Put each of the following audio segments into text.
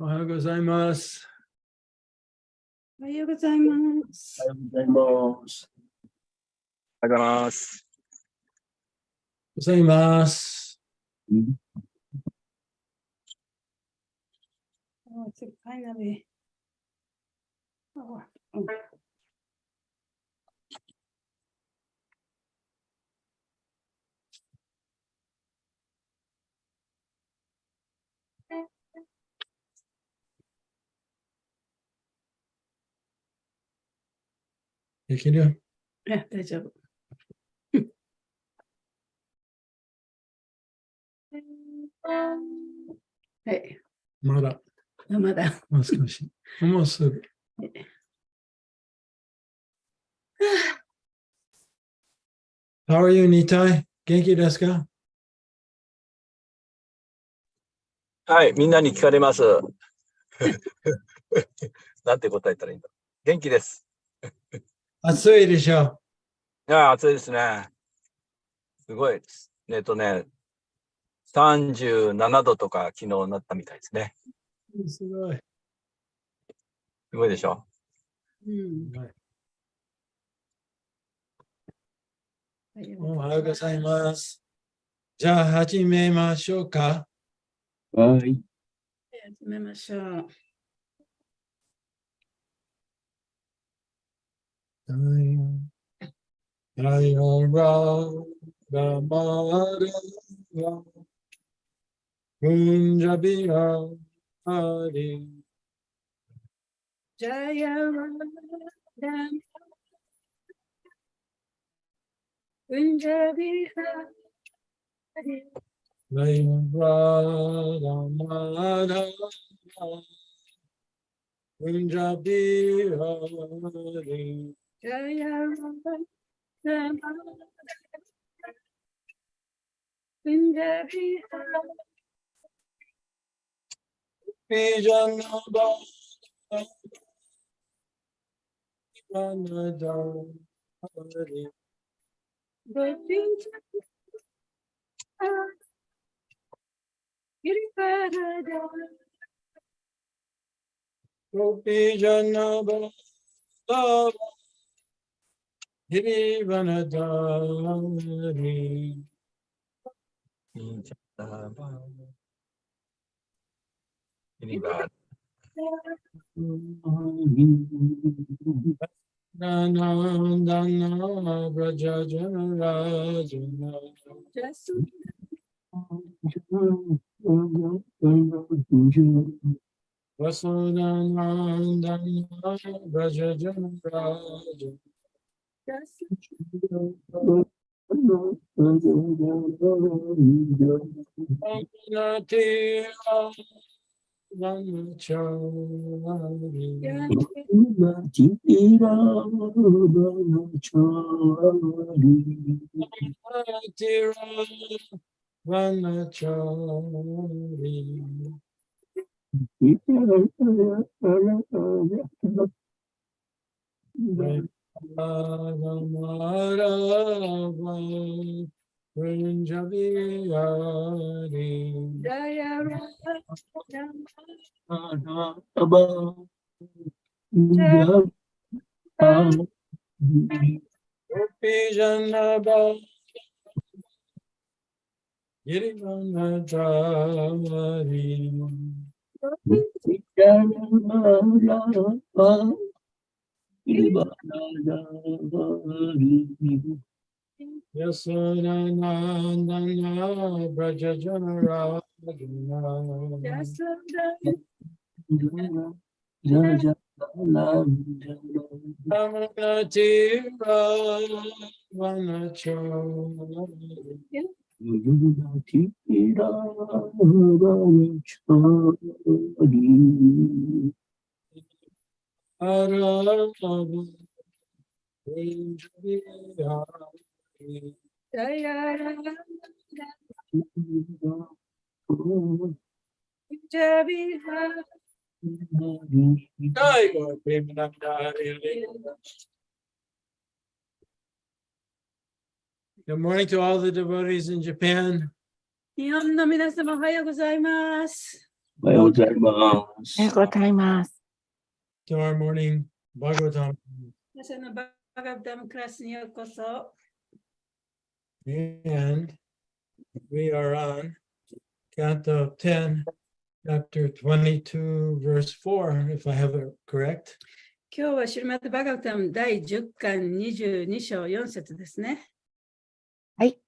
おはようございます。おはようございます。おはようございます。おはようございます。ございます。Oh, it's finally. Oh, oh. できる？大丈夫。はい。まだ。まだ。もう少し。もうすぐ。How are you, Nitai? 元気ですか？はい、みんなに聞かれます。なんて答えたらいいんだ。元気です。暑いでしょ？いや、暑いですね。すごい。37度とか昨日なったみたいですね。すごい。すごいでしょ。おはようございます。じゃあ始めましょうか。はい。始めましょう。ライオンララマラウンジャビラハリジャヤワダンウンジャビハリライオンララマラウンジャビハリジャヤワダンウンジャビハピジャナバラナダハリゴピジャギリパラダGopi Janaba Dava Girivanadari Nanandana Brajajana Rajana Vasunanandana Brajajana Rajana Natira Vanachari Natira Vanachari Yasanandana Brajajana Rajana Amanatira Vanachari Good morning to all the devotees in Japan. 日本の皆様おはようございます。おはようございますおはよう。ございます。 To our morning Bhagavatam. 皆さんのバガバタムクラスにようこそ。And we are on Canto 10, Chapter 22, verse 4, if I have it correct. 今日はシルマットバガバタム第10巻22章4節ですね。はい。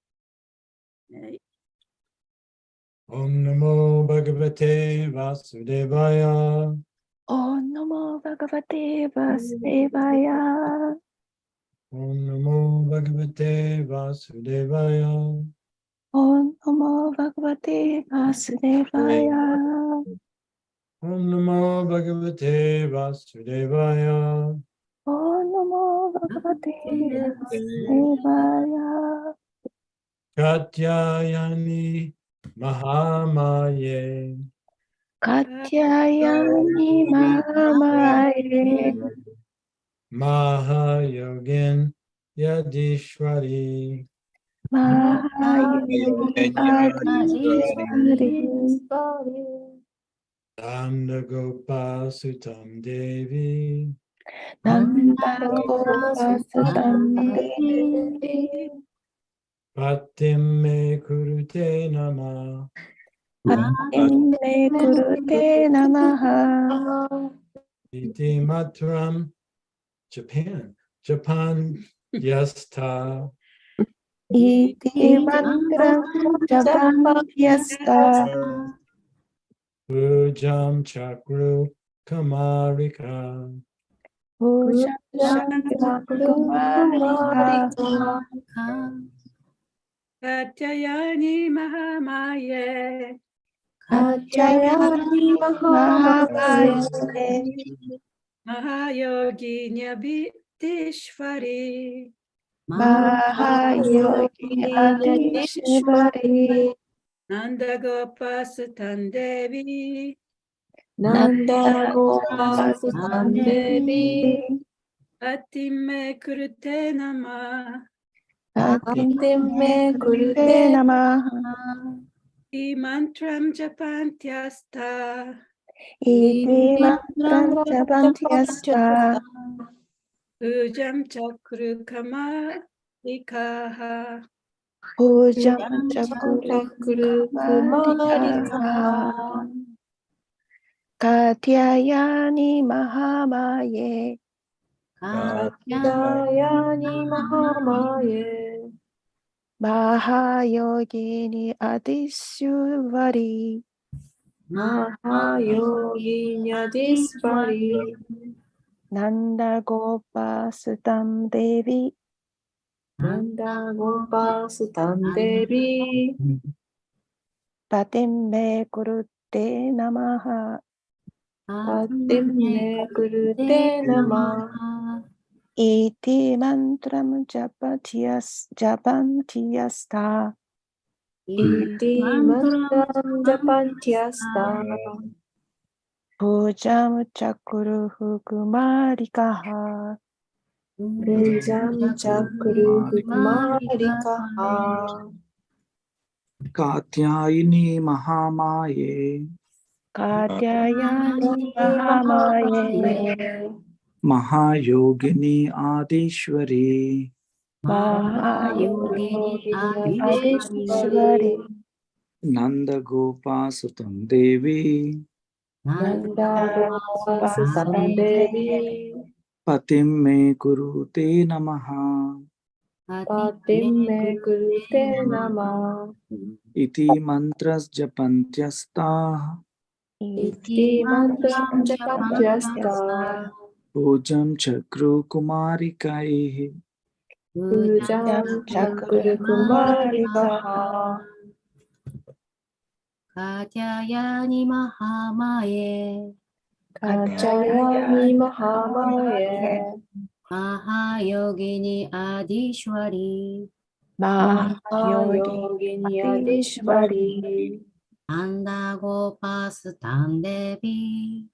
Om Namo Bhagavate Vasudevaya. オンナモバガバテーバスデバヤ。 Om Namo Bhagavate Vasudevaya. オンナモバガバテーバスデバヤ。 Om Namo Bhagavate Vasudevaya. オンナモバガバテーバスデバヤ。 Katyayani Mahamaye. カティアヤニママエ。 Mahayogin Yadishwari. マハヨギアディスパリ。 Nandagopa Sutam Devi. ナンダゴパスタンデビ。 Patim me kurute nama. パテンメクルテナマハ。 Iti matram. Japan yasta. イティマントラジャパンピアスタ。 Ujam chakru kamarika. ウジャシャンタクマリカ。 カチャヤニマハマエ。カチャヤニマハマエ。マハヨギニャビティシファリ。マハヨギアディシバリ。ナンダゴパスタンデビ。ナンダゴパスタンデビ。 パティメクルテナマ。パティメクルテナマハ。 イマントラムジャパンティアスタ。イティマントランジャパンティアスタ。 ウジャムチャクルカマリカハ。ウジャムチャクルマリカ。 カティアヤニマハマエ。 カティアヤニマハマエ。 マハヨギニアディシュワリ。 マハヨギニャディスパリ。 ナンダゴパスタンデビ。 ナンダゴパスタンデビ。 パテンメクルテナマハ。 パティメクルテナマ。 イティマントラムジャパンティアスタ。 イティマントラムジャパンティアスタ。 プジャムチャクルフクマリカハ。 プジャムチャクルフマリカハ。 カティアイニマハマエ。 カティアヤニマハマエ。 マハヨギニアディシュワリ。 マハヨギニアディシュワリ。 ナンダゴパスタンデビ。 ナンダゴパスタンデビ。 パティメクルテナマハ。 パティメクルテナマ。 イティマントラスジャパンティアスタ。 イティマントラムジャパンティアスタ。 オジャムチャクルクマリカイ。 プジャムチャクルクマリカハ。 カチャヤニマハマエ。 カチャヤニマハマエ。 マハヨギニアディシュワリ。 ママハヨギニアディシュバリ。 ナンダゴパスタンデビ。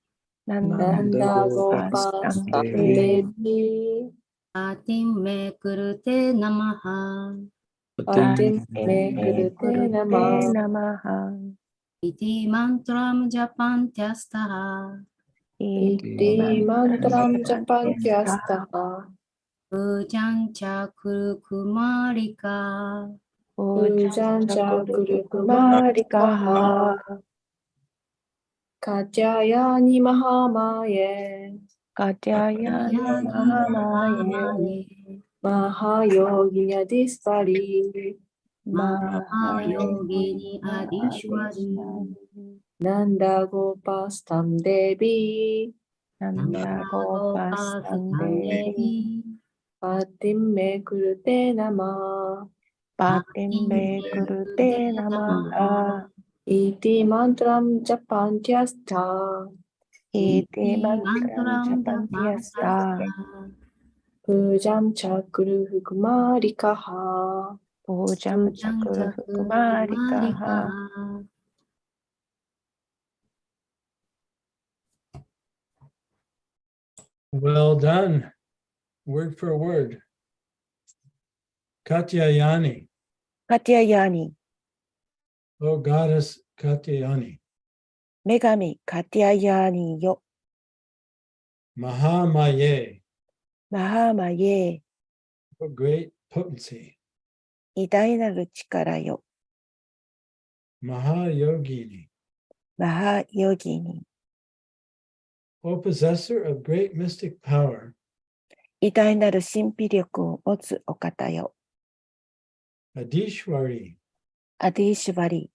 ナナンダゴパスタンデビ。 パティメクルテナマハ。 パティメクルテナマ。 ナマハ。Iti mantram japantyastha. Iti mantram japantyastha. Ujang chakru kumarika. Ujang chakru kumarikaha. Katyayani mahamaye. Katyayani Yani mahamaye. mahamaye. Mahayoginya dispari. Mahayogini adishwari. Nanda gopastam devi. Nanda Namagopasatam Gopastam devi. Patim me kurute nama. Patim me kurute namaha. Iti mantram japantyastha. Iti Iti mantram mantram japantyasta. japantyastha. Pujam chakru kumarikaha. Pujam Ujang chakru chakru kumarikaha. kumarika. Well done. Word for word. Katyayani. Katyayani. Oh goddess Katyayani. 女神カティアヤーニーよ。 Mahamaye. マハーマイエ Oh great potency. ー。偉大なる力よ。 Mahayogini. マハヨギニ。 O possessor of great mystic power. 偉大なる神秘力を持つお方よ。 Adishwari. アディシュバリ。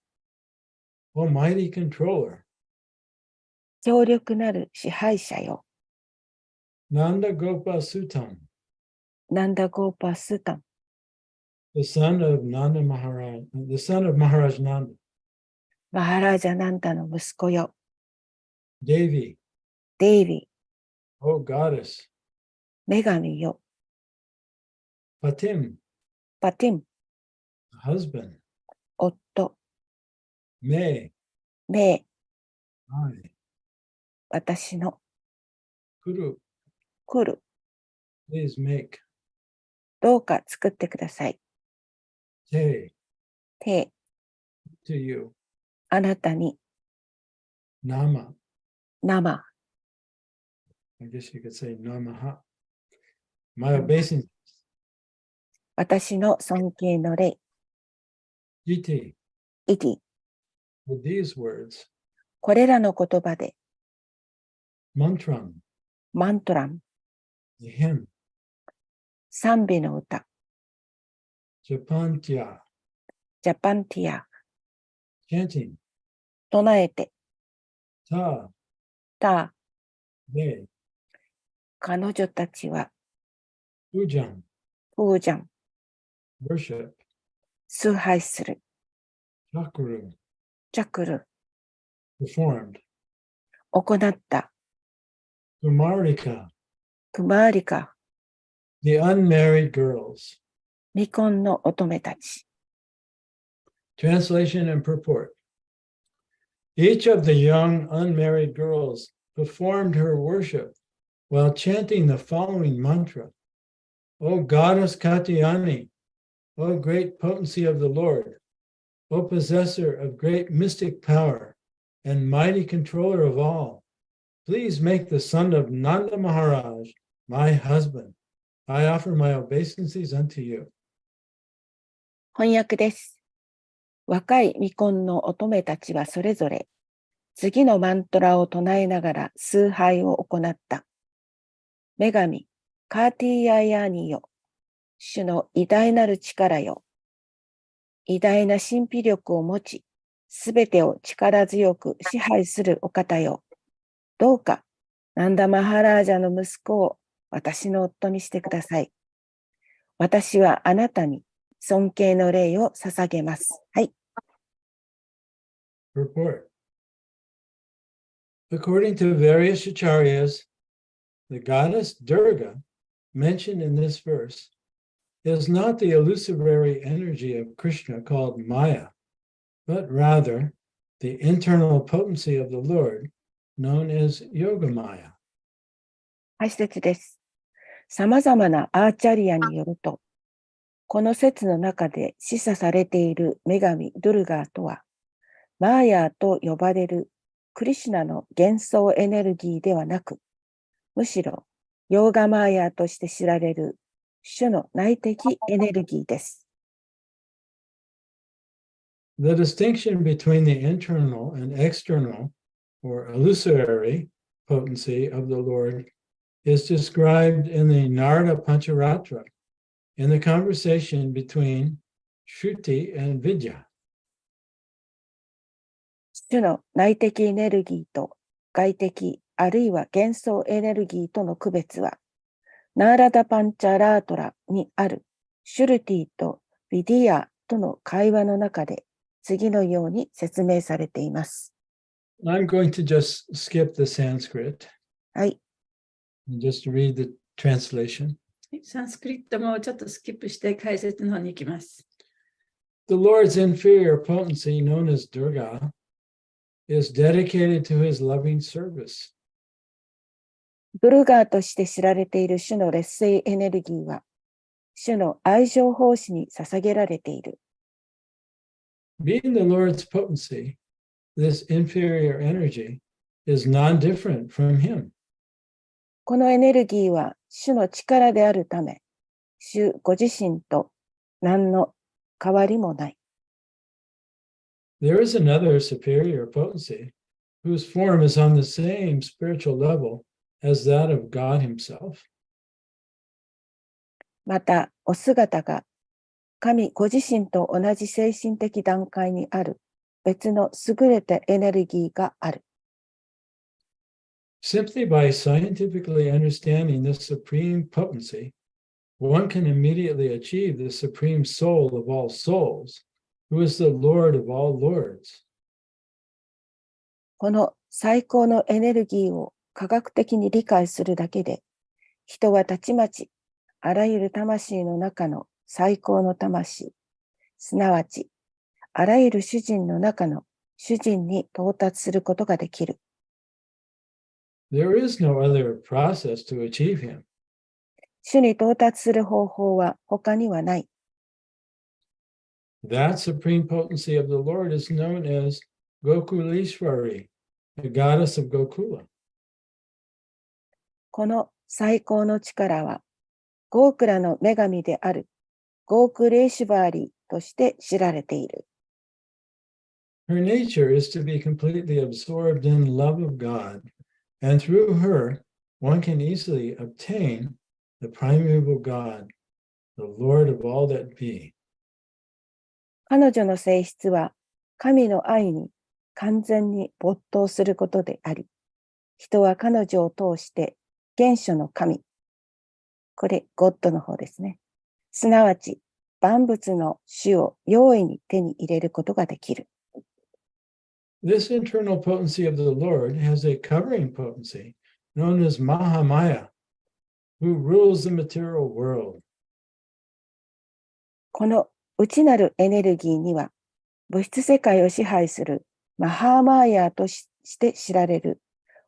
Almighty controller. 強力なる支配者よ。 Nanda Gopa Sutam. ナンダゴーパスタン。 The son of Nanda Maharaj. The son of Maharaj Nanda. マハラージャナンダの息子よ。 Devi. デイビ O goddess. ー。女神よ。 Patim. パティン。 Husband. 夫。 Me. メイ。 I. 私の。 Kuru. 来る。 Please make. どうか作ってください。 Te. て、 To you. あなたに。 Nama. 生。 I guess you could say Namaha. My obeisance. 私の尊敬の礼。 Jiti. イティ。 With these words. これらの言葉で。 Mantram. マントラン。 The hymn. 賛美の歌。 Japantya. ジャパンティア。 Chanting. 唱えて。 Ta. た。 They. 彼女たちは。 Ujam. プージャン。 Worship. 崇拝する。 Chakru. チャクル。 Performed. 行った。 Kumarika. クマーリカ。 The unmarried girls. 未婚の乙女たち。 Translation and purport. Each of the young unmarried girls performed her worship while chanting the following mantra. O goddess Katyayani, O great potency of the Lord, O possessor of great mystic power and mighty controller of all, please make the son of Nanda Maharaj my husband. I offer my obeisances unto you. 翻訳です。若い未婚の乙女たちはそれぞれ次のマントラを唱えながら崇拝を行った。女神、カーティヤヤニよ。主の偉大なる力よ。偉大な神秘力を持ち、すべてを力強く支配するお方よ。どうか、ナンダマハラージャの息子を私の夫にしてください。私はあなたに尊敬の礼を捧げます。はい。Report. According to various acharyas, the goddess Durga, mentioned in this verse, is not the illusory energy of Krishna called Maya, but rather the internal potency of the Lord, known as Yogamaya. 解説です。様々なアーチャリアによると、この説の中で示唆されている女神ドゥルガーとは、マーヤと呼ばれるクリシュナの幻想エネルギーではなく、むしろヨーガマーヤとして知られる主の内的エネルギーです。The distinction between the internal and external, or illusory, potency of the Lord is described in the Narada Pancharatra, in the conversation between Shruti and Vidya. 主の内的エネルギーと外的あるいは幻想エネルギーとの区別は、ナーラダパンチャラートラにあるシュルティとヴィディアとの会話の中で次のように説明されています。I'm going to just skip the Sanskrit はい。 and just read the translation. サンスクリットもちょっとスキップして解説の方に行きます。The Lord's inferior potency, known as Durga, is dedicated to his loving service. ドゥルガーとして知られている主の劣勢エネルギーは、主の愛情奉仕に捧げられている。Being the Lord's potency, this inferior energy is non-different from him. このエネルギーは主の力であるため、主ご自身と何の変わりもない。There is another superior potency whose form is on the same spiritual level as that of God himself. また、お姿が神ご自身と同じ精神的段階にある別の優れたエネルギーがある。Simply by scientifically understanding this supreme potency, one can immediately achieve the supreme soul of all souls, who is the Lord of all lords. この最高のエネルギーを科学的に理解するだけで、人はたちまちあらゆる魂の中の最高の魂、すなわちあらゆる主人の中の主人に到達することができる。There is no other process to achieve him. 主に到達する方法は他にはない。That supreme potency of the Lord is known as Gokulishwari, the goddess of Gokula. この最高の力は、ゴークラの女神であるゴークレーシュバーリーとして知られている。Her nature is to be completely absorbed in love of God, and through her, one can easily obtain the primeval God, the Lord of all that be. 彼女の性質は、神の愛に完全に没頭することであり、人は彼女を通して原初の神、これゴッドの方ですね。すなわち万物の主を容易に手に入れることができる。This internal potency of the Lord has a covering potency known as Mahamaya, who rules the material world. この内なるエネルギーには、物質世界を支配するマハーマーヤーとして知られる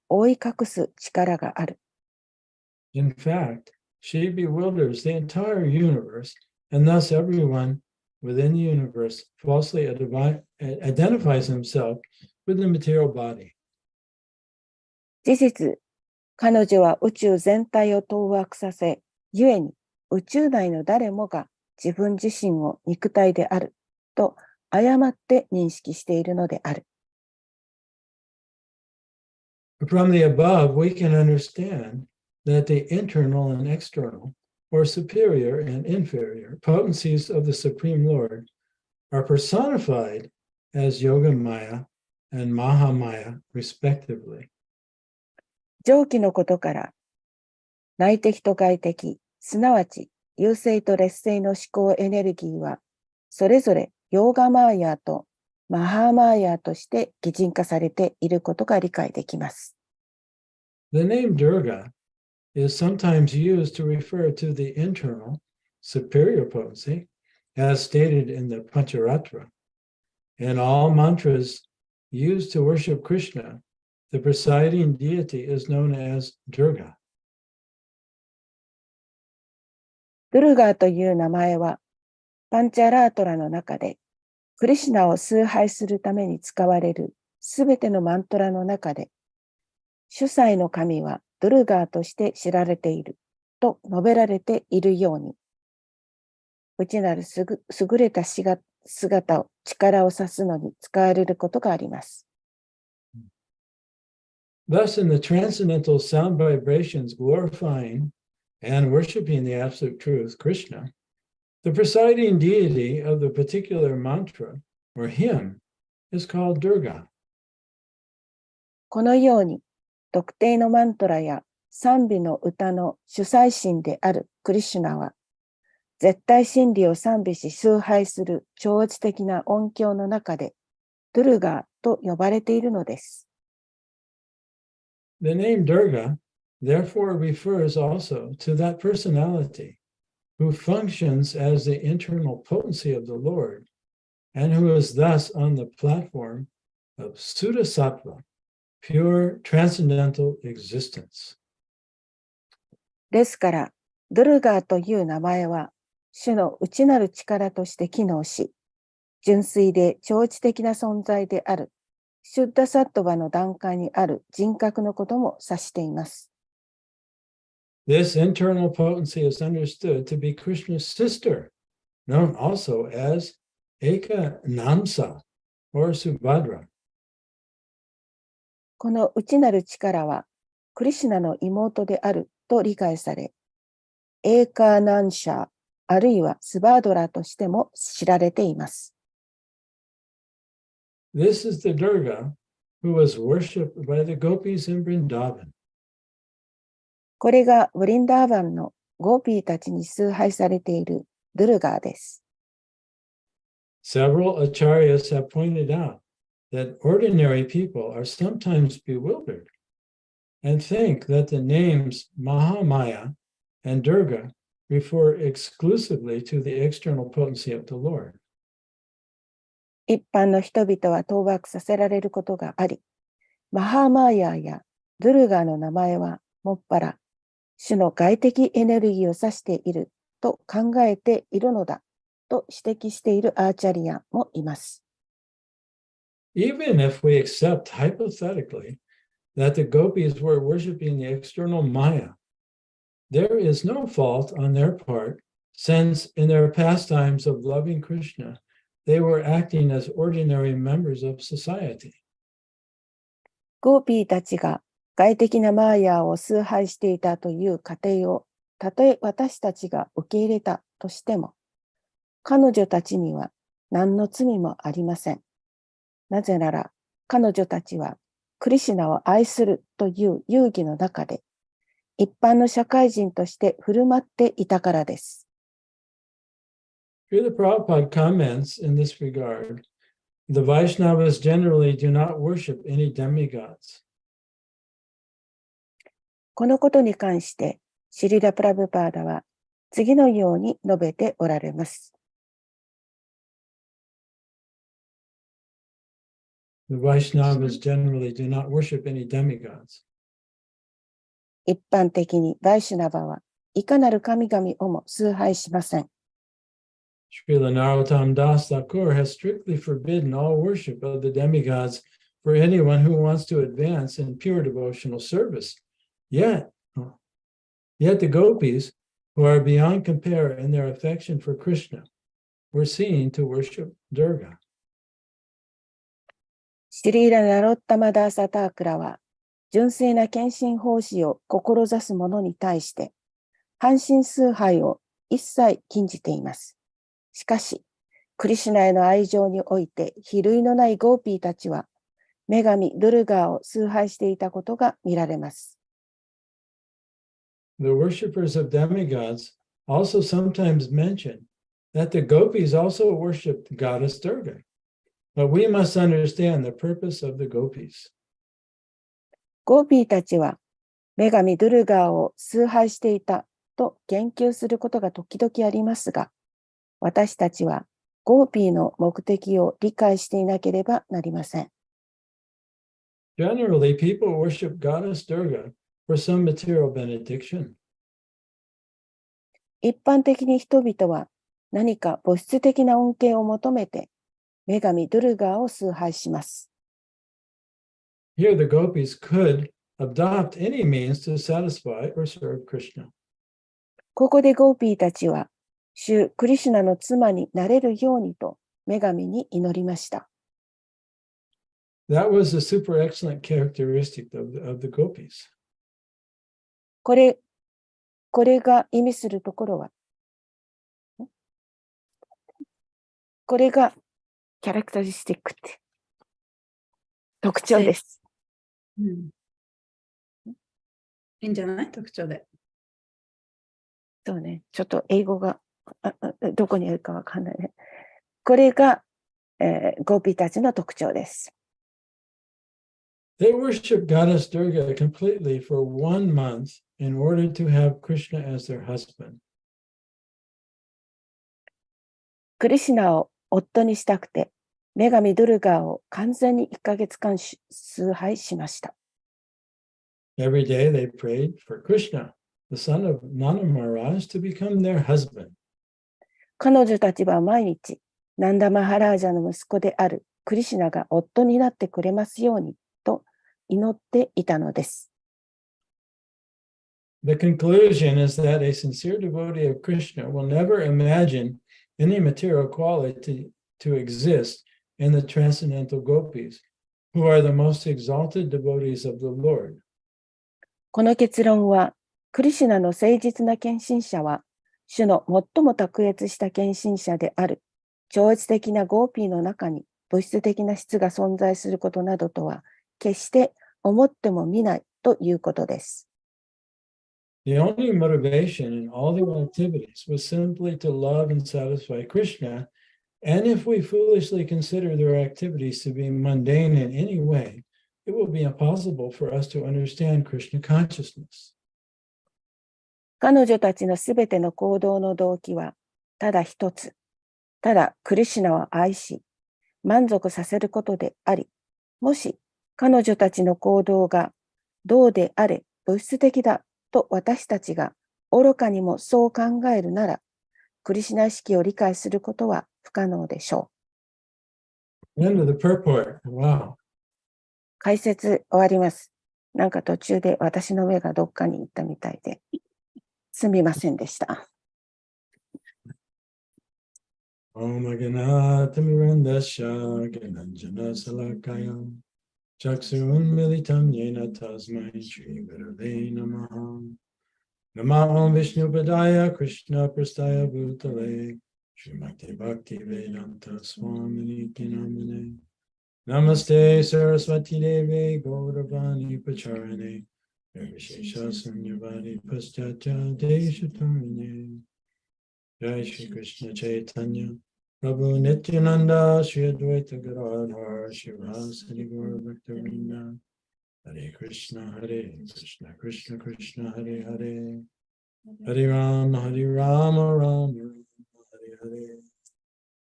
覆い隠す力がある。In fact, she bewilders the entire universe, and thus everyone within the universe falsely identifies himself with the material body. 事実、彼女は宇宙全体を当惑させ、故に宇宙内の誰もが自分自身を肉体であると誤って認識しているのである。From the above, we can understand that the internal and external, or superior and inferior, potencies of the Supreme Lord are personified as Yoga Maya and Mahamaya, respectively. 上記のことから、内的と外的、すなわち優勢と劣勢の思考エネルギーは、それぞれヨーガマーヤーとマハーマーヤーとして擬人化されていることが理解できます。The name Durga is sometimes used to refer to the internal superior potency, as stated in the Pancharatra. In all mantras used to worship Krishna, the presiding deity is known as Durga. ドゥルガーという名前は、パンチャラートラの中で、クリシュナを崇拝するために使われるすべてのマントラの中で、主催の神はドゥルガーとして知られていると述べられているように、内なる優れた姿を、力を指すのに使われることがあります。Thus, in the transcendental sound vibrations glorifying and worshiping the absolute truth, Krishna, the presiding deity of the particular mantra or hymn is called Durga. このように、特定のマントラや賛美の歌の主催神であるクリシュナは、絶対真理を賛美し崇拝する超越的な音響の中で、ドゥルガーと呼ばれているのです。The name Durga, therefore, refers also to that personality who functions as the internal potency of the Lord and who is thus on the platform of Sudasattva, pure transcendental existence. ですから、ドゥルガーという名前は、主の内なる力として機能し、純粋で超越的な存在である、シュッダサットバの段階にある人格のことも指しています。This internal potency is understood to be Krishna's sister, known also as Eka Namsa or Subhadra. この内なる力は、クリシュナの妹であると理解され、エーカーナンシャー、あるいはスバードラとしても知られています。This is the Durga who was worshipped by the gopis in Vrindavan. これがブリンダーバンのゴーピーたちに崇拝されているドゥルガーです。Several acharyas have pointed out that ordinary people are sometimes bewildered and think that the names Mahamaya and Durga refer exclusively to the external potency of the Lord. 一般の人々は当惑させられることがあり、マハーマーヤーやドゥルガーの名前はもっぱら主の外的エネルギーを指していると考えているのだと指摘しているアーチャリアもいます。Even if we accept hypothetically that the gopis were worshiping the external Maya, there is no fault on their part, since in their pastimes of loving Krishna, they were acting as ordinary members of society. ゴーピーたちが外的なマーヤーを崇拝していたという過程を、たとえ私たちが受け入れたとしても、彼女たちには何の罪もありません。なぜなら、彼女たちはクリシュナを愛するという遊戯の中で、一般の社会人として振る舞っていたからです。Srila Prabhupada comments in this regard, the Vaishnavas generally do not worship any demigods. このことに関して、シリラ・プラブパーダは次のように述べておられます。The Vaishnavas generally do not worship any demigods. 一般的にバイシュナバはいかなる神々をも崇拝しません。Srila Narottam Das Thakur has strictly forbidden all worship of the demigods for anyone who wants to advance in pure devotional service. Yet the gopis, who are beyond compare in their affection for Krishna, were seen to worship Durga. シリーラ・ナロッタマダーサタークラは、純粋な献身奉仕を志す者に対して、半身崇拝を一切禁じています。しかし、クリシュナへの愛情において、比類のないゴーピーたちは、女神ドゥルガーを崇拝していたことが見られます。The worshippers of demigods also sometimes mention that the gopis also worshipped goddess Durga. But we must understand the purpose of the gopis. ゴーピーたちは、女神ドゥルガーを崇拝していたと言及することが時々ありますが、私たちはゴーピーの目的を理解していなければなりません。Generally, people worship goddess Durga for some material benediction. 一般的に人々は何か物質的な恩恵を求めて女神ドゥルガーを崇拝します。Here, the gopis could adopt any means to satisfy or serve Krishna. ここでゴーピーたちは、主クリシュナの妻になれるようにと女神に祈りました。That was a super excellent characteristic of the gopis. これが意味するところは、これがキャラクタリスティックって特徴です。うん。いいんじゃない？特徴で。そうね。ちょっと英語がどこにあるかわかんないね。これが、ゴーピーたちの特徴です。They worship Goddess Durga completely for 1 month in order to have Krishna as their husband. クリシュナを夫にしたくて、女神ドゥルガーを完全に1ヶ月間崇拝しました。Every day they prayed for Krishna, the son of Nanda Maharaj, to become their husband. 彼女たちは毎日、ナンダマハラージャの息子であるクリシュナが夫になってくれますようにと祈っていたのです。The conclusion is that a sincere devotee of Krishna will never imagine any material quality to exist in the transcendental gopis, who are the most exalted devotees of the Lord. この結論は、クリシュナの誠実な献身者は、主の最も卓越した献身者である、超越的なゴーピーの中に物質的な質が存在することなどとは、決して思ってもみないということです。The only motivation in all their activities was simply to love and satisfy Krishna, and if we foolishly consider their activities to be mundane in any way, it will be impossible for us to understand Krishna consciousness. 彼女たちのすべての行動の動機は、ただ一つ、ただクリシュナを愛し、満足させることであり、もし彼女たちの行動がどうであれ物質的だと私たちが愚かにもそう考えるなら、クリシュナ意識を理解することは不可能でしょう。End of the purport. Wow. 解説終わります。なんか途中で私の目がどっかに行ったみたいで、すみませんでした。Om Aganata Mirandasha Gananjana Salakaya Chaksun Militam Yena Tasmai Shri Gurave Namaha Namo Vishnu Padaya Krishna Prastaya Bhutale Srimati Bhakti Vedanta Swamini Kinamine Namaste Saraswati Devi Gauravani Pacharane Vishesha Sunyavadi Paschatya Deshatarine Jai Shri Krishna Chaitanya Prabhu Nityananda Shri Advaita Gadadhar Shivasari Gaur Bhaktavinda Hare Krishna Krishna Krishna Hare Hare Hare Rama Rama Rama Hare Hare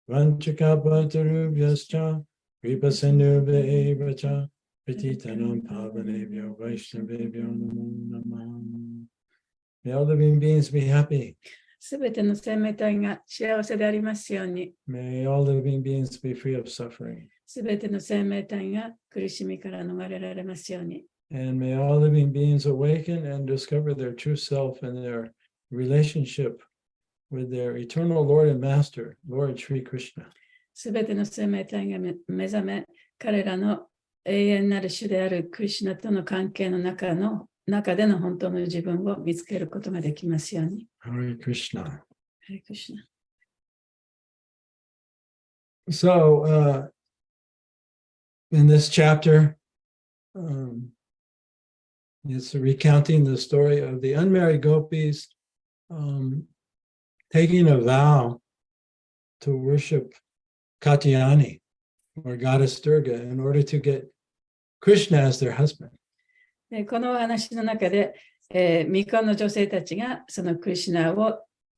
Vanchakapatarubhyascha Kripa Sindhubhya Evacha Pratitanam Pavanebhyo Vaishnavebhyo Namo Namah. May all living beings be happy. すべての生命体が幸せでありますように。May all living beings be free of suffering. すべての生命体が苦しみから逃れられますように。And may all living beings awaken and discover their true self and their relationship with their eternal Lord and Master, Lord Sri Krishna. すべての生命体が目覚め、彼らの永遠なる主であるクリシュナとの関係の中での本当の自分を見つけることができますように。Hare Krishna. Hare Krishna. So, in this chapter, it's recounting the story of the unmarried gopis taking a vow to worship Katyayani, or Goddess Durga, in order to get Krishna as their husband. このお話の中で、未婚の女性たちがそのクリシュナ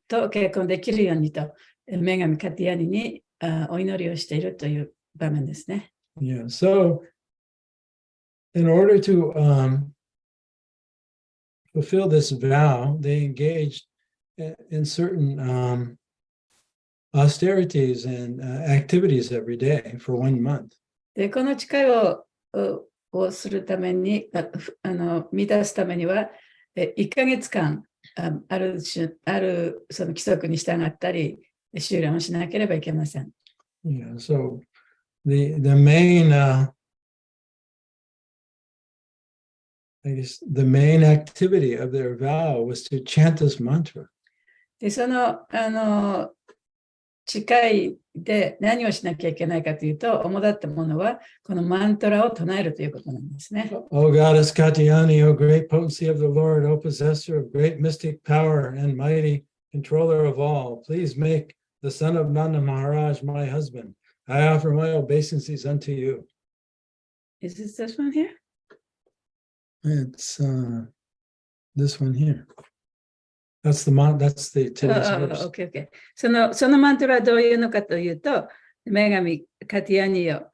と結婚できるようにと、女神カティヤニにお祈りをしているという場面ですね。Yeah, so in order to fulfill this vow, they engaged in certain austerities and activities every day for 1 month. で、この誓いをするために、満たすためには、1ヶ月間、あるその規則に従ったり、修練をしなければいけません。Yeah, so the main I guess the main activity of their vow was to chant this mantra. で、その、誓いで何をしなきゃいけないかというと、主だったものは、このマントラを唱えるということなんですね。O goddess Katyayani, O great potency of the Lord, O possessor of great mystic power and mighty controller of all, please make the son of Nanda Maharaj my husband. I offer my obeisances unto you. Is this one here? It's this one here. That's the today's verse. Okay. そのマントラはどういうのかというと、女神カティアニよ、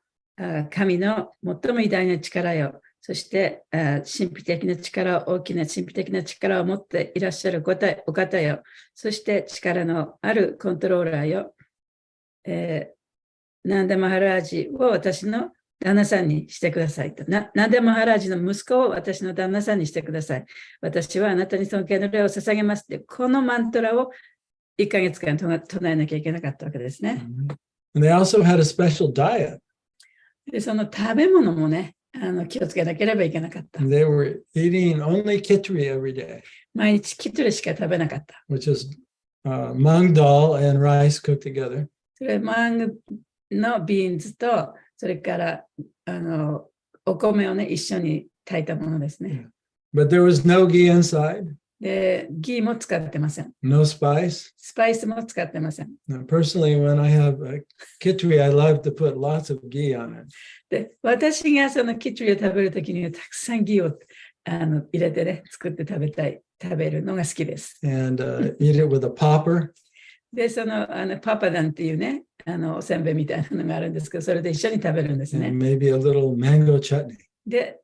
神の最も偉大な力よ、そして神秘的な力、大きな神秘的な力を持っていらっしゃるお方よ、そして力のあるコントローラーよ、ナンダマハラージを私の旦那さんにしてくださいと。ナンダマハラージの息子を私の旦那さんにしてください。私はあなたに尊敬の礼を捧げますって、このマントラを1ヶ月間唱えなきゃいけなかったわけですね。And they also had a special diet. で、その食べ物もね、気をつけなければいけなかった。They were eating only khichdi every day. 毎日キトリしか食べなかった。Which is mung dal and rice cooked together. それマングのビーンズと、それからお米をね、一緒に炊いたものですね。But there was no ghee inside. で、ギーも使ってません。No spice. スパイスも使ってません。Now, personally, when I have a khichdi, I love to put lots of ghee on it. で、私がそのキチュリを食べるときにはたくさんギーを入れてね、作って食べるのが好きです。And eat it with a popper. で、そのパパダンっていうね、おせんべいみたいなのがあるんですけど、それで一緒に食べるんですね。And maybe a little mango chutney. で、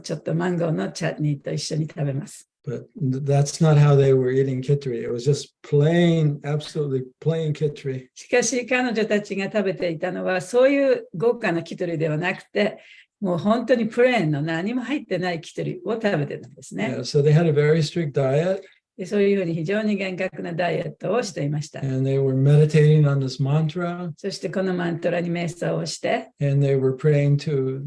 ちょっとマンゴーのチャトニーと一緒に食べます。But that's not how they were eating khichdi. It was just plain, absolutely plain khichdi. しかし彼女たちが食べていたのはそういう豪華なキトリではなくて、もう本当にプレーンの何も入ってないキトリを食べてたんですね。Yeah, so they had a very strict diet. でそういうふうに非常に厳格なダイエットをしていました。And they were meditating on this mantra. そしてこのマントラに瞑想をして、And they were praying to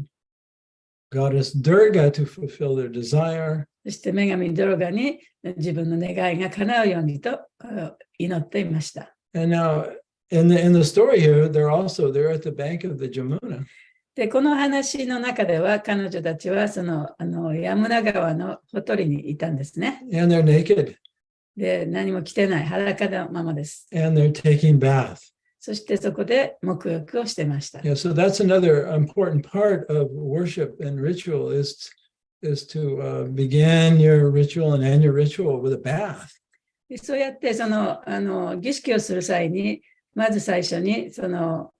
Goddess Durga to fulfill their desire. そして女神ドロガに自分の願いが叶うようにと祈っていました。And now in the story here, they're at the bank of the Jamuna. で、この話の中では彼女たちはそのヤムナ川のほとりにいたんですね。And they're naked. で、何も着てない裸のままです。And they're taking bath. そしてそこで沐浴をしてました。Yeah, so that's another important part of worship and ritual is to begin your ritual and end your ritual with a bath. でそうやってその儀式をする際に、まず最初にその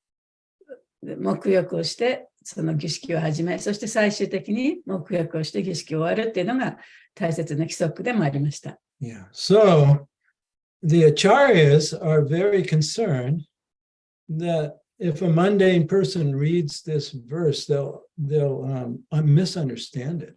沐浴をしてその儀式を始め、そして最終的に沐浴をして儀式を終わるっていうのが大切な規則でもありました。Yeah. So the acharyas are very concerned that if a mundane person reads this verse, they'll misunderstand it.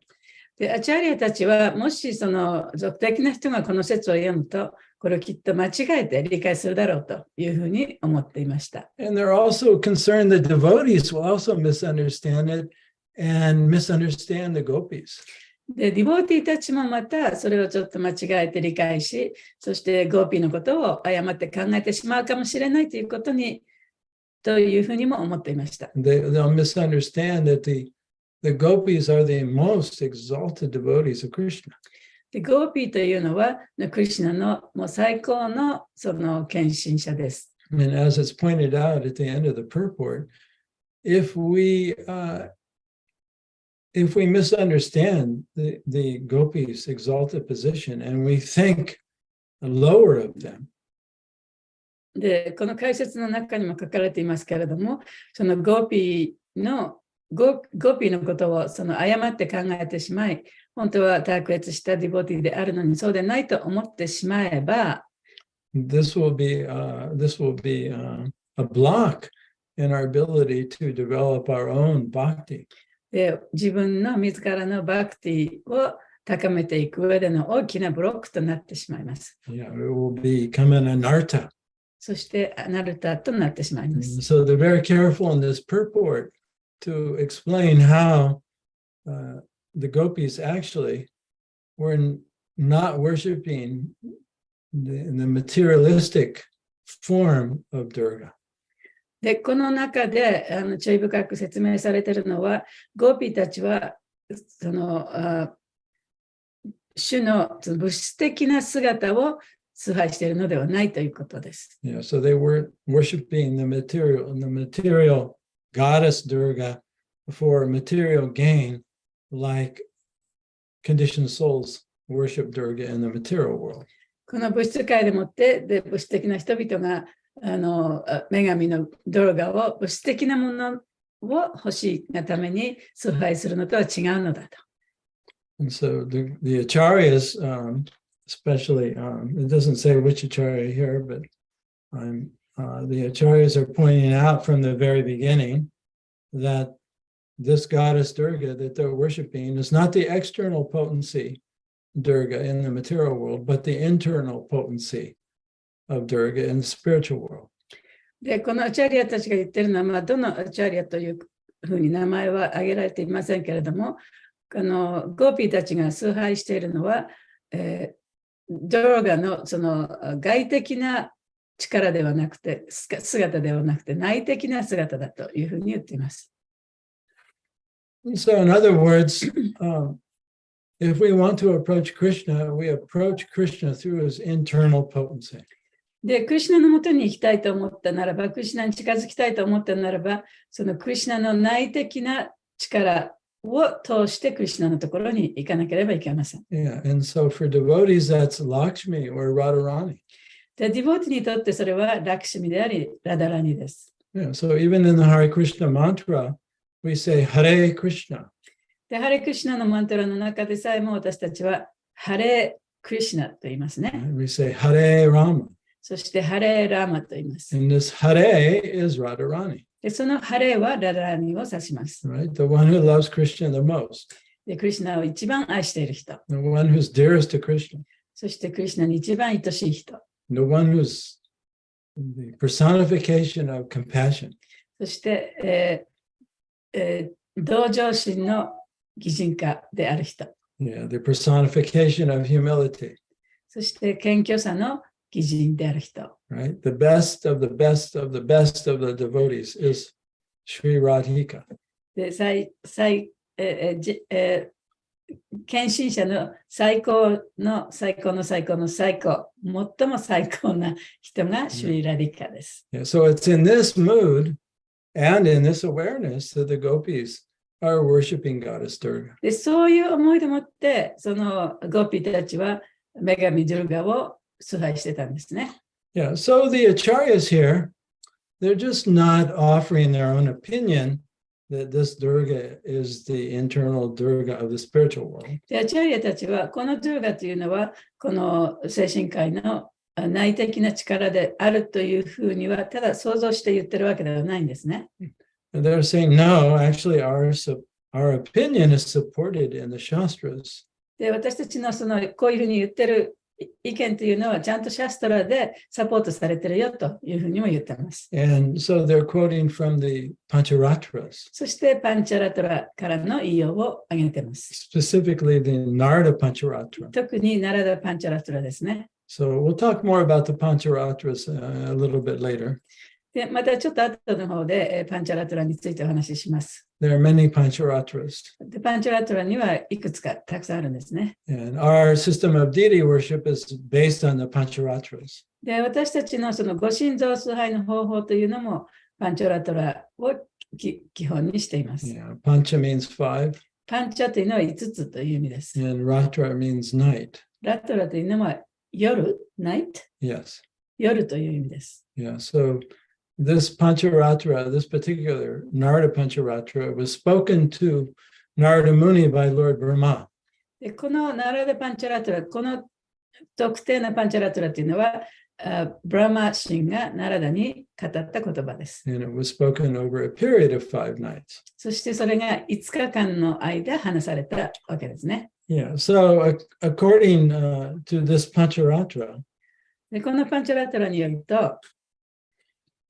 でアチャーリアたちはもしその俗的な人がこの説を読むと、これをきっと間違えて理解するだろうというふうに思っていました。And they're also concerned that devotees will also misunderstand it and misunderstand the gopis. で、ディボーティーたちもまたそれをちょっと間違えて理解し、そしてゴーピーのことを誤って考えてしまうかもしれないということに、というふうにも思っていました。They'll misunderstand that the gopis are the most exalted devotees of Krishna. でゴーピーというのは、クリシュナのもう最高のその献身者です。And as it's pointed out at the end of the purport, if we misunderstand the gopis' exalted position and we think lower of them, で、この解説の中にも書かれていますけれども、そのゴーピーのことをその誤って考えてしまい、本当は卓越したディボティであるのにそうでないと思ってしまえば、this will be a block in our ability to develop our own bhakti. で、自分の自らのバクティを高めていく上での大きなブロックとなってしまいます。Yeah, it will become an anartha. そしてアナルタとなってしまいます。So they're very careful in this purport to explain how the gopis actually were not worshiping the materialistic form of Durga. で、この中で注意深く説明されているのは、ゴーピーたちはその主の物質的な姿を崇拝しているのではないということです。Yeah, so they were worshiping the material goddess Durga for material gain, like conditioned souls worship Durga in the material world. この物質界でもってで物質的な人々が女神のドルガを物質的なものを欲しいがために崇拝するのとは違うのだと。And so the acharyas, especially, it doesn't say which acharya here, but the acharyas are pointing out from the very beginning that this goddess Durga that they're worshiping is not the external potency Durga in the material world, but the internal potency of Durga in the spiritual world. で、このアチャリアたちが言ってるのは、どのアチャリアというふうに名前は挙げられていませんけれども、ゴーピーたちが崇拝しているのは、ドルガのその外的な力ではなくて、姿ではなくて、内的な姿だというふうに言っています。So in other words, if we want to approach Krishna, we approach Krishna through his internal potency. で、クリシュナのもとに行きたいと思ったならば、クリシュナに近づきたいと思ったならば、そのクリシュナの内的な力を通してクリシュナのところに行かなければいけません。Yeah, and so for devotees, that's Lakshmi or Radharani. で、ディボーティにとってそれはラクシミであり、ラダラニです。Yeah, so even in the Hare Krishna mantra, we say Hare Krishna. で、ハレクリシュナのマントラの中でさえも私たちはハレクリシュナと言いますね。We say Hare Rama. そしてハレラマと言います。And this Hare is Radharani. で、そのハレはラダラニを指します。Right? The one who loves Krishna the most. で、クリシュナを一番愛している人。The one who's dearest to Krishna. そしてクリシュナに一番愛しい人。The one who's the personification of compassion. そして、同情心の擬人化である人。Yeah, the personification of humility. そして謙虚さの擬人である人。Right? The best of the best of the best of the devotees is Sri Radhika. で、献身者の最高の最高の最高の最高、最も最高な人がシュリラディカです。Yeah, so it's in this mood and in this awareness that the gopis are worshiping Goddess Durga. で、そういう思いでもって、そのゴーピーたちは女神ドゥルガを崇拝してたんですね。Yeah, so the acharyas here, they're just not offering their own opinion that this Durga is the internal Durga of the spiritual world. で、アチャリアたちは、このドゥルガというのは、この精神界の内的な力であるというふうには、ただ想像して言ってるわけではないんですね。And they're saying, no, actually our opinion is supported in the Shastras. で、私たちのこういうふうに言ってる意見というのは、ちゃんとシャストラでサポートされてるよというふうにも言ってます。And so they're quoting from the Pancharatras. そして、パンチャラトラからの引用を挙げています。Specifically the Narada Pancharatra. 特にナラダパンチャラトラですね。So we'll talk more about the Pancharatras a little bit later. で、またちょっと後の方でパンチャラトラについてお話しします。There are many Pancharatras. で、パンチャラトラにはいくつかたくさんあるんですね。And our system of deity worship is based on the Pancharatras. で、私たちのそのご神像崇拝の方法というのもパンチャラトラを基本にしています。Yeah, Pancha means 5. パンチャというのは5つという意味です。And Ratra means night. ラトラというのは夜、night、Yes. 夜という意味です。Yeah. So this Pancharatra, this particular Narada Pancharatra, was spoken to Narada Muni by Lord Brahma. で、このナラダパンチャラトラ、この特定なパンチャラトラというのは、ブラマ神がナラダに語った言葉です。And it was spoken over a period of 5 nights. そしてそれが5日間の間話されたわけですね。Yeah, so according to this Pancharatra, でこのパンチャラトラによると、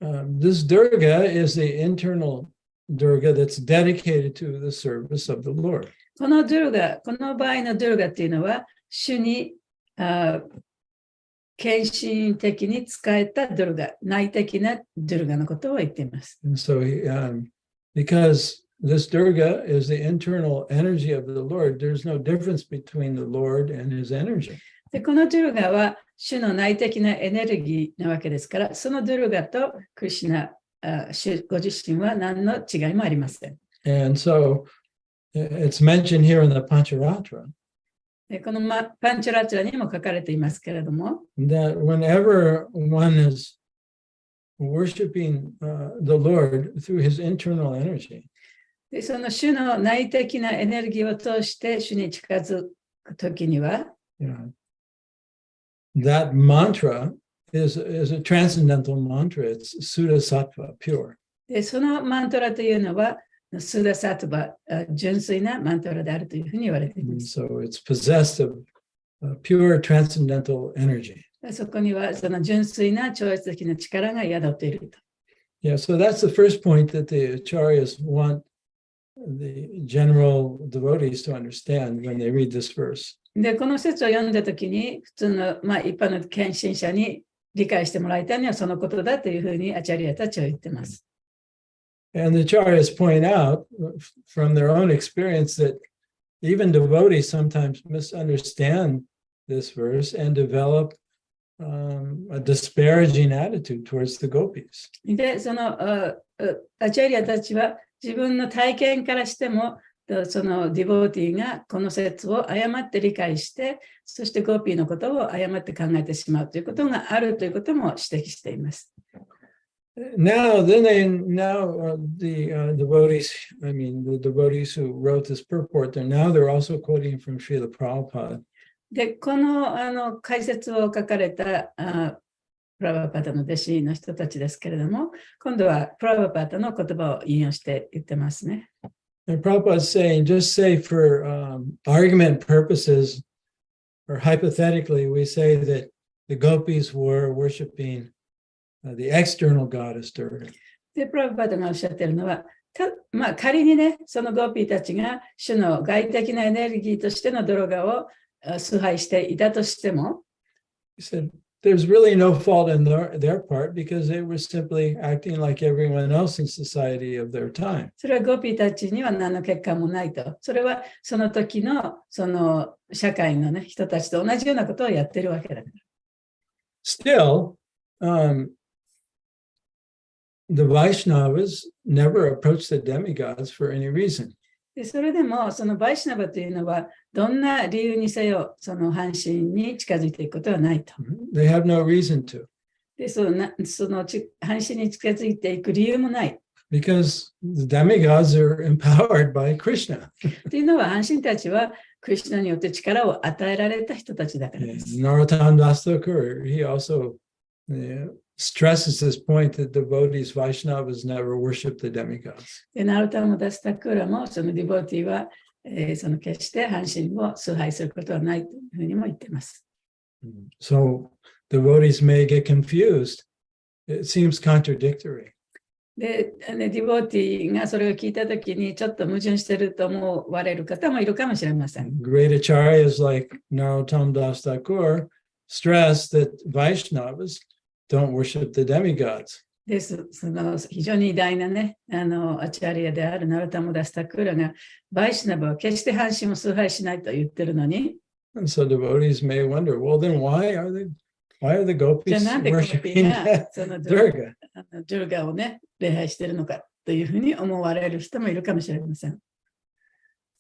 this Durga is the internal Durga that's dedicated to the service of the Lord. この場合のドゥルガっていうのは、主に献身的に使えたドゥルガ、内的なドゥルガのことを言っています。And so, because this Durga is the internal energy of the Lord, there's no difference between the Lord and his energy. でこのドゥルガは主の内的なエネルギーなわけですから、そのドゥルガとクリシュナ、主ご自身は何の違いもありません。And so it's mentioned here in the Pancharatra でこのパンチャラチャラにも書かれていますけれども、that whenever one is worshiping the Lord through his internal energy, でその主の内的なエネルギーを通して主に近づくときには、that mantra is a transcendental mantra. It's Sudha Sattva, pure. でそのマントラというのは、スダサトバ、純粋なマントラであるというふうに言われています。So it's possessed of pure transcendental energy. そこにはその純粋な超越的な力が宿っていると。Yeah, so that's the first point that the acharyas want the general devotees to understand when they read this verse. で、この説を読んだときに、普通の、一般の献身者に理解してもらいたいのはそのことだというふうにアチャリアたちは言っています。And the acharyas point out from their own experience that even devotees sometimes misunderstand this verse and develop a disparaging attitude towards the gopis. で、そのアチャリアたちは自分の体験からしても、そのディボーティーがこの説を誤って理解して、そしてゴーピーのことを誤って考えてしまうということがあるということも指摘しています。Now, the devotees, the devotees who wrote this purport, they're also quoting from Srila Prabhupada. で、この解説を書かれたプラバパタの弟子の人たちですけれども、今度はプラバパタの言葉を引用して言ってますね。And Prabhupada is saying, just say for argument purposes, or hypothetically, we say that the gopis were worshiping the external goddess Durga. で、プラバパタがおっしゃっているのは、仮にね、そのゴーピーたちが主の外的なエネルギーとしてのドロガを崇拝していたとしても、He said, there's really no fault in their part because they were simply acting like everyone else in society of their time. それはゴーピーたちには何の欠陥もないと。それはその時のその社会の、人たちと同じようなことをやってるわけだから。Still, the Vaishnavas never approached the demigods for any reason. でそれでも、そのバイシナバというのは、どんな理由にせよ、その半身に近づいていくことはないと。They have no reason to. でその半身に近づいていく理由もない。Because the demigods are empowered by Krishna. というのは、半身たちはクリシュナによって力を与えられた人たちだからです。Narottam Das Thakur, he also stresses this point that devotees, Vaishnavas never worship the demigods. でナルタムダスタクラもそのディボーティは、その決して半身を崇拝することはないというふうにも言っています。So devotees may get confused. It seems contradictory. で、ディボーティがそれを聞いたときにちょっと矛盾していると思われる方もいるかもしれません。Great acharyas like Narottam Das Thakur stress that Vaishnavas don't worship the demigods. です。その非常に偉大なね、アチャリアであるナルタムダスタクーラが、バイシナバは決して半身を崇拝しないと言ってるのに、And so devotees may wonder, well, then why are the gopis じゃあなんでゴーピー worshiping がその Durga? ドゥルガをね、礼拝しているのかというふうに思われる人もいるかもしれません。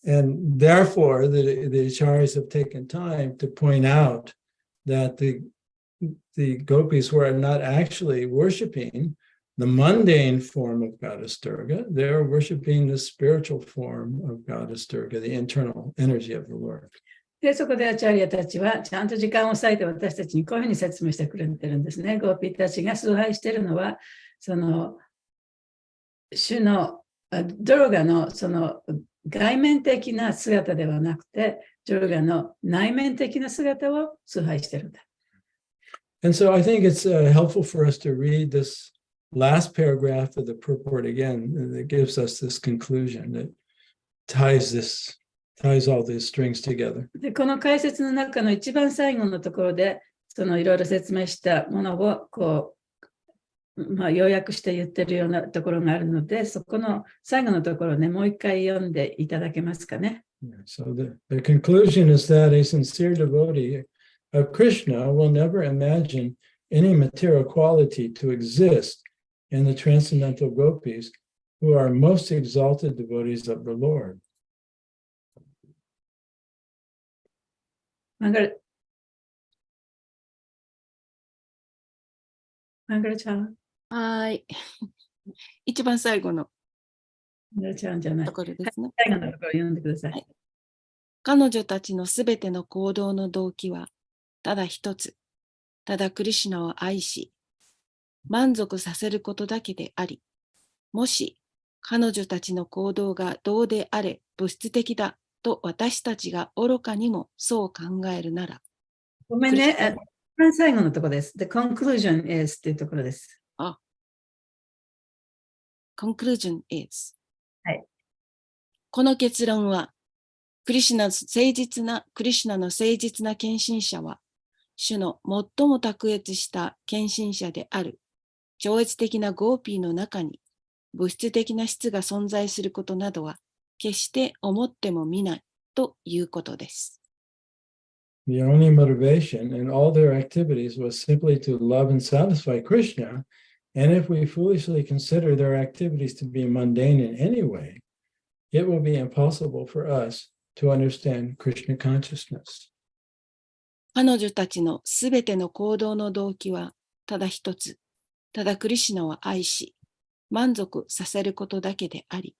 And therefore, the acharyas have taken time to point out that the gopis were not actually worshiping the mundane form of Goddess Durga. They're worshiping the spiritual form of Goddess Durga, the internal energy of the Lord. で、そこでアチャリアたちはちゃんと時間を割いて私たちにこういうふうに説明してくれてるんですね。ゴーピーたちが崇拝しているのは、その主のドルガのその外面的な姿ではなくて、ドルガの内面的な姿を崇拝しているんだ。And so I think it's helpful for us to read this last paragraph of the purport again. That gives us this conclusion that ties all these strings together. で、この解説の中の一番最後のところで、そのいろいろ説明したものをこう、要約して言ってるようなところがあるので、そこの最後のところね、もう一回読んでいただけますかね。So the conclusion is that a sincere devotee of Krishna will never imagine any material quality to exist in the transcendental gopis who are most exalted devotees of the Lord. マンガラちゃん。はい。一番最後のマンガラちゃんじゃない。ところですね。最後のところ読んでください。はい、彼女たちのすべての行動の動機は、ただ一つ、ただクリシュナを愛し、満足させることだけであり、もし彼女たちの行動がどうであれ物質的だと私たちが愚かにもそう考えるなら。ごめんね、一番最後のところです。The conclusion is っていうところです。あ、conclusion is。はい。この結論は、クリシュナの誠実な献身者は、主の最も卓越した献身者である超越的なゴーピーの中に物質的な質が存在することなどは決して思ってもみないということです。The only motivation in all their activities was simply to love and satisfy Krishna, and if we foolishly consider their activities to be mundane in any way, it will be impossible for us to understand Krishna consciousness. 彼女たちのすべての行動の動機はただ一つ、ただクリシュナを愛し、満足させることだけであり、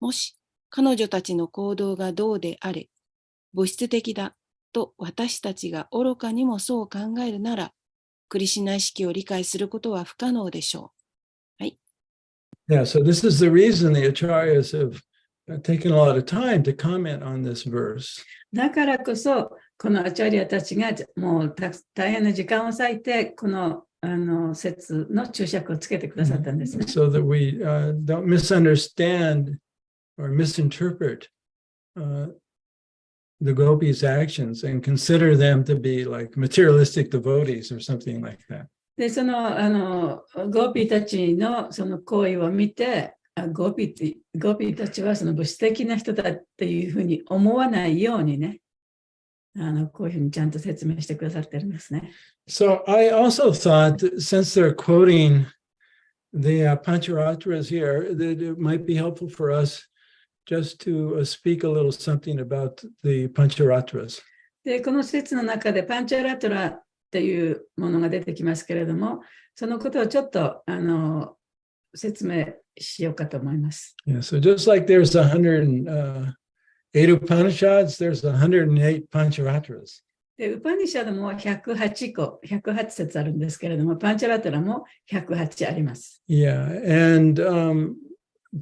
もし彼女たちの行動がどうであれ、物質的だと私たちが愚かにもそう考えるなら、クリシュナ意識を理解することは不可能でしょう。はい。Yeah, so this is the reason the Acharyas have taken a lot of time to comment on this verse. だからこそ、このアチャリアたちがもう大変な時間を割いて、この説の注釈をつけてくださったんですね。So that we don't misunderstand or misinterpret the gopis' actions and consider them to be like materialistic devotees or something like that. で、そのゴーピーたちのその行為を見て、ゴーピーたちはその物質的な人だっていうふうに思わないようにね、こういうふうにちゃんと説明してくださってるんですね。So I also thought, since they're quoting the Pancharatras here, that it might be helpful for us just to speak a little something about the Pancharatras. で、この説の中でパンチャラトラっていうものが出てきますけれども、そのことをちょっと説明しようかと思います。Yeah, so just like there's 108 Upanishads, there's 108 Pancharatras. で、ウパニシャドも108個、108節あるんですけれども、パンチャラトラも108あります。Yeah, and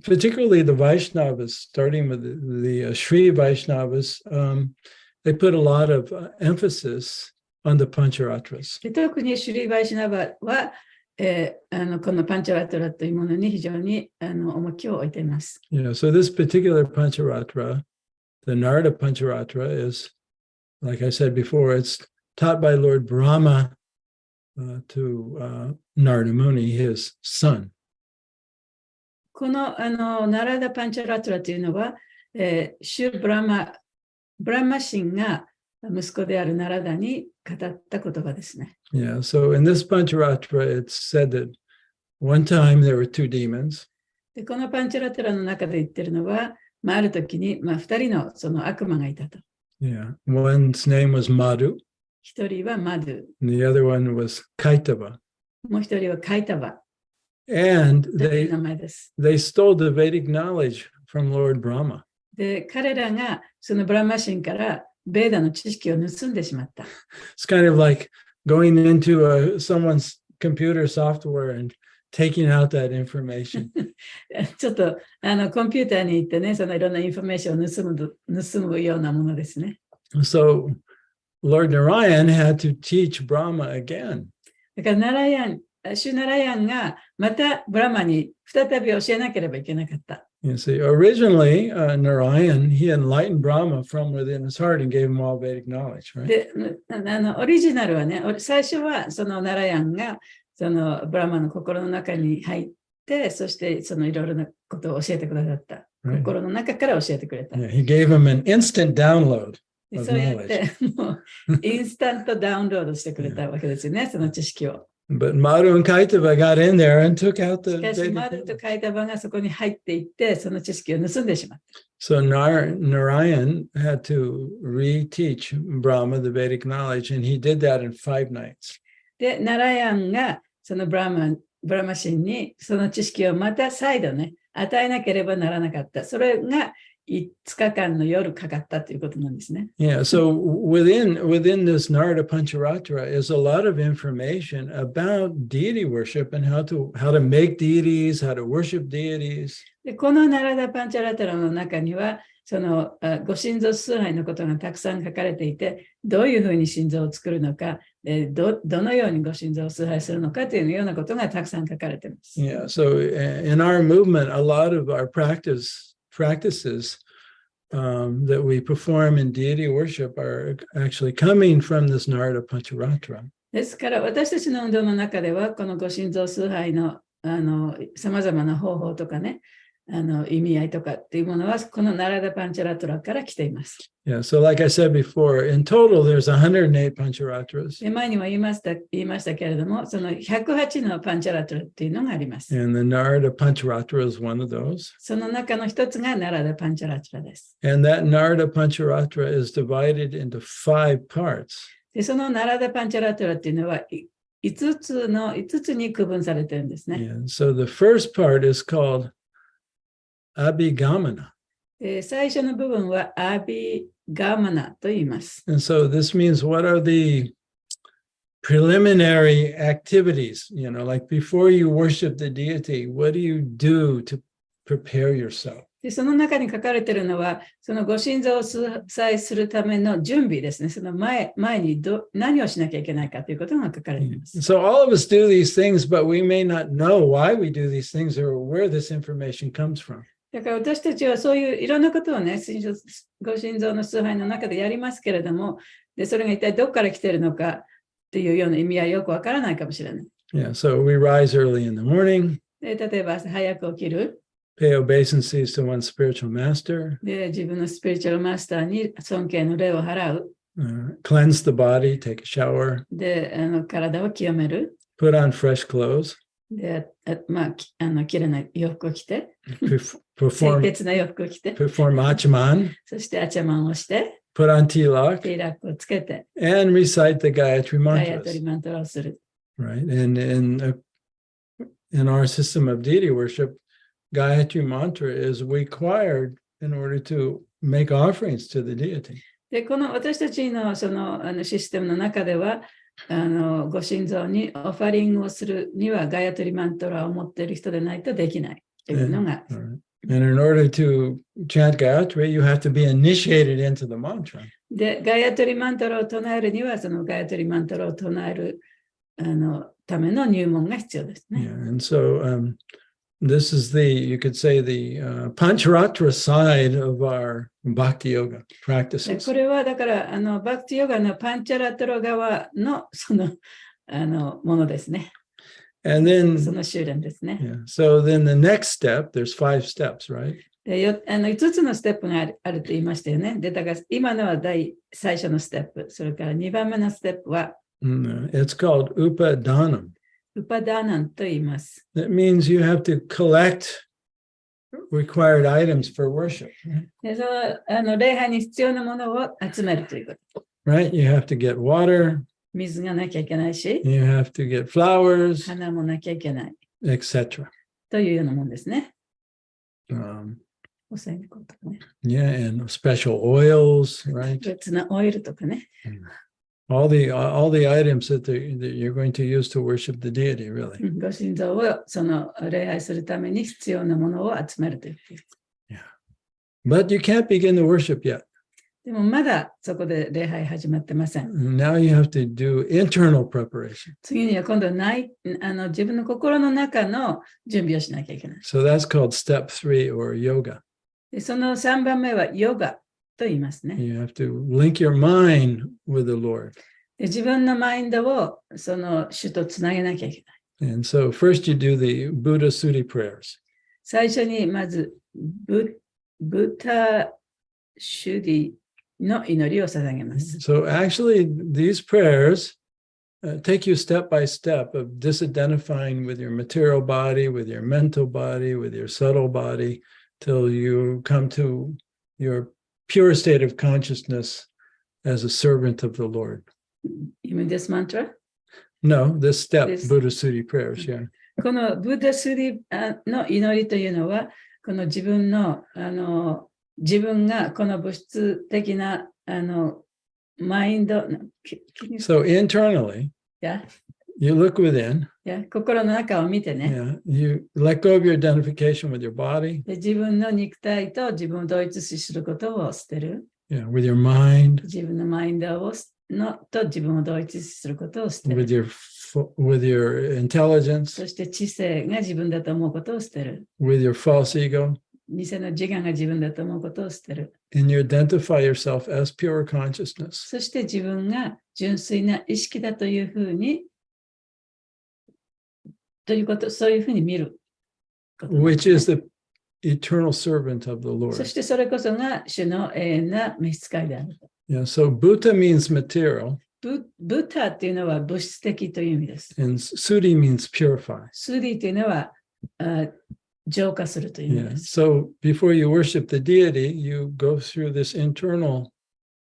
particularly the Vaishnavas, starting with the Sri Vaishnavas, they put a lot of emphasis on the Pancharatras. で、特にシュリー・バイシナバは、このパンチャラトラというものに非常に重きを置いています。Yeah, so this particular Pancharatra, the Narada Pancharatra, is, like I said before, it's taught by Lord Brahma to Narada Muni, his son. このナラダ・パンチャラトラというのは、シュ・ブラマ神が息子であるナラダに語った言葉ですね。Yeah, so in this Pancharatra, it's said that one time there were two demons. でこのパンチャラトラの中で言ってるのは、ある時に、2人のその悪魔がいたと。Yeah, one's name was Madhu. 一人はマドゥ。And the other one was Kaitava. もう一人はカイタバ。And という名前です。they stole the Vedic knowledge from Lord Brahma. で、彼らがそのブラマ神からベーダの知識を盗んでしまった。It's kind of like going into someone's computer software and taking out that information. ちょっとコンピューターに行ってね、そのいろんなインフォメーションを盗むようなものですね。So Lord Narayan had to teach Brahma again. だからシュナラヤンがまたブラマに再び教えなければいけなかった。You see, originally Narayan, he enlightened Brahma from within his heart and gave him all Vedic knowledge, right? で、オリジナルはね、最初はそのナラヤンがそのブラマの心の中に入って、そしてそのいろいろなことを教えてくださった。心の中から教えてくれた。Yeah, he gave him an instant download of そうやっ knowledge. てもうインスタントダウンロードしてくれたわけですよね、その知識を。But Madhu and Kaitava got in there and took out the しかし、マドゥ Vedic とカイタバがそこに入っていって、その知識を盗んでしまった。So Narayan had to reteach Brahma the Vedic knowledge, and he did that in 5 nights. で、ナラヤンがそのブラマ神にその知識をまた再度ね、与えなければならなかった。それが5日間の夜かかったということなんですね。Yeah, so within this Narada Pancharatra is a lot of information about deity worship and how to make deities, how to worship deities. でこのナラダ・パンチャラタラの中には、そのご神像崇拝のことがたくさん書かれていて、どういうふうに神像を作るのか、どのようにご神像を崇拝するのかというようなことがたくさん書かれています。Yeah, so in our movement, a lot of our practices that we perform in deity worship are actually coming from this Narada Pancharatra. ですから私たちの運動の中ではこのご神像崇拝のさまざまな方法とかね、意味合いとかっていうものはこのナラダパンチャラトラから来ています。Yeah, so like I said before, in total there's 108 Pancharatras. 前にも言いましたけれども、その108のパンチャラトラっていうのがあります。And the Narada Pancharatra is one of those. その中の一つがナラダパンチャラトラです。And that Narada Pancharatra is divided into 5 parts. でそのナラダパンチャラトラっていうのは5つに区分されてるんですね。Yeah, so the first part is called Abhigamana. 最初の部分はアビガマナと言います。And so this means what are the preliminary activities, like before you worship the deity, what do you do to prepare yourself? でその中に書かれているのは、そのご神像を崇拝するための準備ですね。その前に何をしなきゃいけないかということが書かれています。So all of us do these things, but we may not know why we do these things or where this information comes from. だから私たちはそういういろんなことをね、ご神像の崇拝の中でやりますけれども、でそれが一体どこから来ているのかっていうような意味はよくわからないかもしれない。Yeah, so we rise early in the morning. で例えば朝早く起きる。Pay obeisances to one's spiritual master. で自分のスピリチュアルマスターに尊敬の礼を払う。Cleanse the body, take a shower. で体を清める。Put on fresh clothes. で綺麗な洋服を着て。Perform 清潔な洋服を着て。Perform achaman. そしてアチャマンをして。Put on tilak. ティーラックをつけて。And recite the Gayatri ガヤト mantras. リマントラをする。Right. And in our system of deity worship, Gayatri mantra is required in order to make offerings to the deity. でこの私たちのそのシステムの中ではご神像にオファリングをするにはガヤトリマントラを持っている人でないとできないというのが。And in order to chant Gayatri, you have to be initiated into the mantra. でガヤトリマントラを唱えるにはそのガヤトリマントラを唱えるための入門が必要ですね。Yeah, and so this is you could say the Pancharatra side of our Bhakti Yoga practices. これはだからバクティヨガのパンチャラトラ側のそのものですね。And then, その修練ですね。yeah, so then the next step, there's 5 steps, right? で5つのステップがあると言いましたよね。でだから今のは最初のステップ、それから2番目のステップは、It's called Upadanam. ウパダーナンと言います。That means you have to collect required items for worship. でその礼拝に必要なものを集めるということ。Right? You have to get water. 水がなきゃいけないし、You have to get flowers, 花もなきゃいけない etc. というようなもんですね。お線香とかね。Yeah, and special oils, right? 別なオイルとかね。All the items that you're going to use to worship the deity, really. ご神像をその礼拝するために必要なものを集めるという。Yeah. But you can't begin the worship yet. でもまだそこで礼拝始まってません。Now you have to do internal preparation. 次には今度は自分の心の中の準備をしなきゃいけない。So that's called step 3 or yoga. でその3番目はヨガと言いますね。You have to link your mind with the Lord. で自分のマインドをその主とつなげなきゃいけない。And so first you do the Buddha Sutta prayers. 最初にまずブタシュディの祈りを捧げます。So actually these prayers take you step by step of disidentifying with your material body, with your mental body, with your subtle body, till you come to your pure state of consciousness as a servant of the Lord. You mean this mantra? No, this step, This- Buddha Sutta prayers, yeah. このブッダスリの祈りというのは、この自分の、自分がこの物質的なマインド、So internally, や you look within, 心の中を見てね、 yeah, you let go of your identification with your body, で自分の肉体と自分を同一視することを捨てる。 yeah, with your mind, 自分のマインドをと自分を同一視することを捨てる。 with your intelligence, そして知性が自分だと思うことを捨てる。 with your false ego, 偽の自我が自分だと思うことを捨てる。 and you identify yourself as pure consciousness. そして自分が純粋な意識だというふうに、そういうふうに見ることなんです Which ね。 is the eternal servant of the そ Lord. してそれこそが主の永遠な召使いである。Yeah, so Bhuta means material, ブッダっていうのは物質的という意味です。 and Sudi means purify. スリーというのは浄化するという意味 Yeah. です。 So before you worship the deity, you go through this internal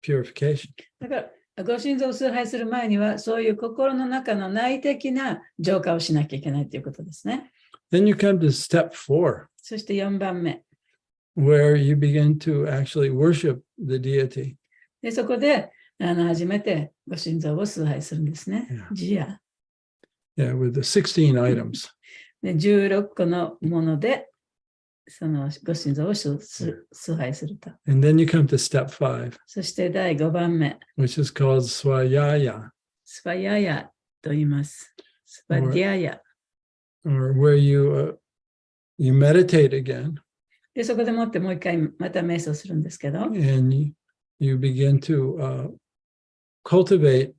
purification. だからご神像を崇拝する前にはそういう心の中の内的な浄化をしなきゃいけないということですね。 Then you come to step 4, そして4番目。 where you begin to actually worship the deity. でそこで初めてご神像を崇拝するんですね。 Yeah. ジア。 Yeah, with the 16 items. で16個のものでそのご神像を崇拝すると。 And then you come to step 5, そして第5番目。 which is called Swayaya, スパヤヤと言います。スパディアヤ。 or where you meditate again, で、そこでもってもう一回また瞑想するんですけど、 and you begin to cultivate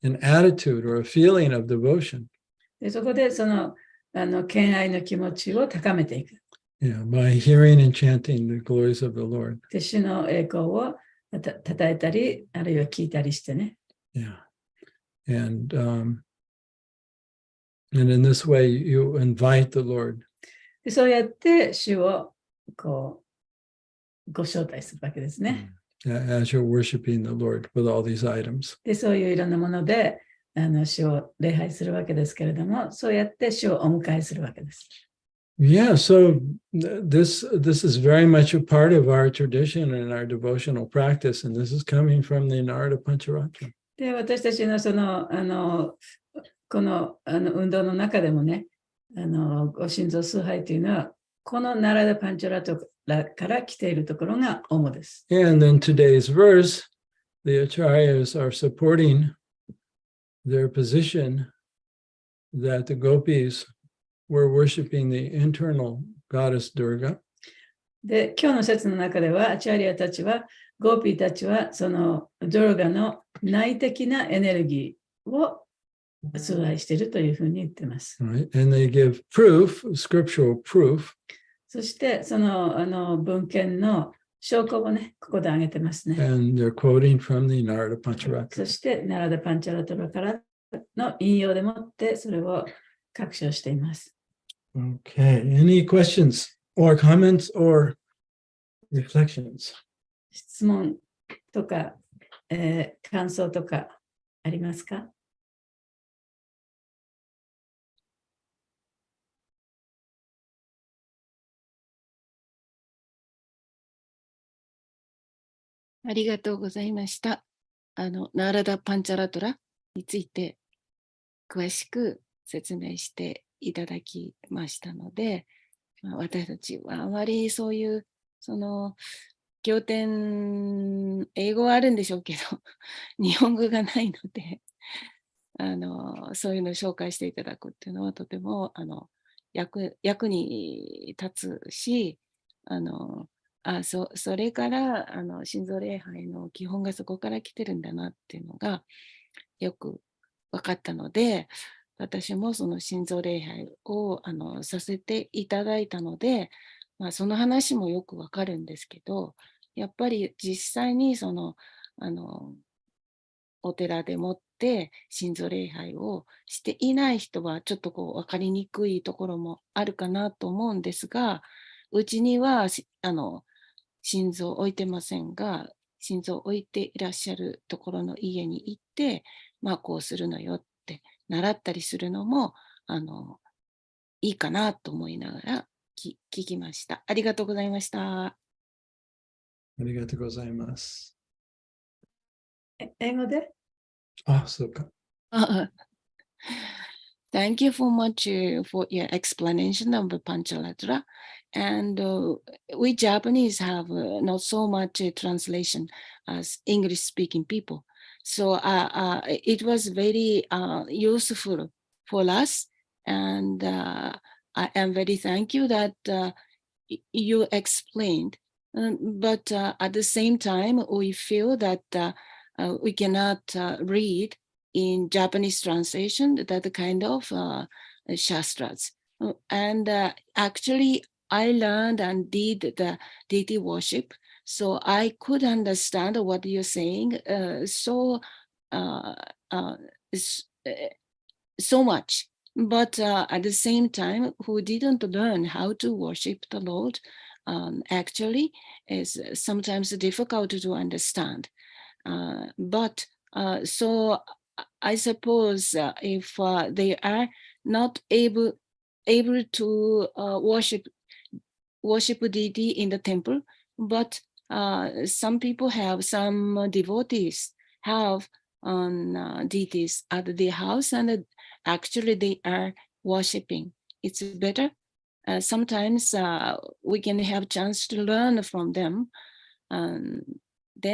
an attitude or a feeling of devotion, でそこでその敬愛の気持ちを高めていく。 by hearing and chanting the glories of the Lord. で、主の栄光をたたえたり、あるいは聞いたりしてね。 Yeah. And in this way, you invite the Lord. でそうやって主をこうご招待するわけですね。 As you're worshiping the Lord with all these items. で、そういういろんなもので主を礼拝するわけですけれども、そうやって主をお迎えするわけです。 Yeah, so this is very much a part of our tradition and our devotional practice, and this is coming from the Narada Pancharatra. で、私たちのこの運動の中でもね、ご神像崇拝というのは、このナラダパンチョラトラから来ているところが主です。 And then today's verse, the acharyas are supporting their position that the gopis were worshiping the internal goddess Durga. で、今日の説の中では、アチャリアたちは、ゴーピーたちは、そのドルガの内的なエネルギーを崇拝しているというふうに言っています。 Right? And they give proof, scriptural proof, そして、その文献の証拠をね、ここで挙げてますね。 and they're quoting from the Narada Pancharatra. そして、ナラダパンチャラトラからの引用でもって、それを確証しています。Okay, any questions or comments or reflections? 質問とか、感想とかありますか？ありがとうございました。ナーラダ・パンチャラトラについて詳しく説明していただきましたので、私たちはあまりそういう、経典、英語はあるんでしょうけど、日本語がないので、そういうのを紹介していただくっていうのはとても役に立つし、それから心臓礼拝の基本がそこから来てるんだなっていうのがよく分かったので、私もその心臓礼拝をさせていただいたので、その話もよく分かるんですけど、やっぱり実際にお寺でもって心臓礼拝をしていない人はちょっと分かりにくいところもあるかなと思うんですが、うちには心臓を置いてませんが、心臓を置いていらっしゃるところの家に行って、こうするのよって習ったりするのもいいかなと思いながら聞きました。ありがとうございました。ありがとうございます。英語であ、そうか。Thank you so much for your explanation of the Panchalatra. And we Japanese have not so much translation as English-speaking people. So it was very useful for us. And I am very thank you that you explained. But at the same time, we feel that we cannot read in Japanese translation that kind of shastras. And actually, I learned and did the deity worship, so I could understand what you're saying so much. But at the same time, who didn't learn how to worship the Lord actually is sometimes difficult to understand. So I suppose if they are not able to worship deity in the temple, but some people have, some devotees have deities at their house, and actually they are worshiping. It's better. Sometimes we can have chance to learn from them. Then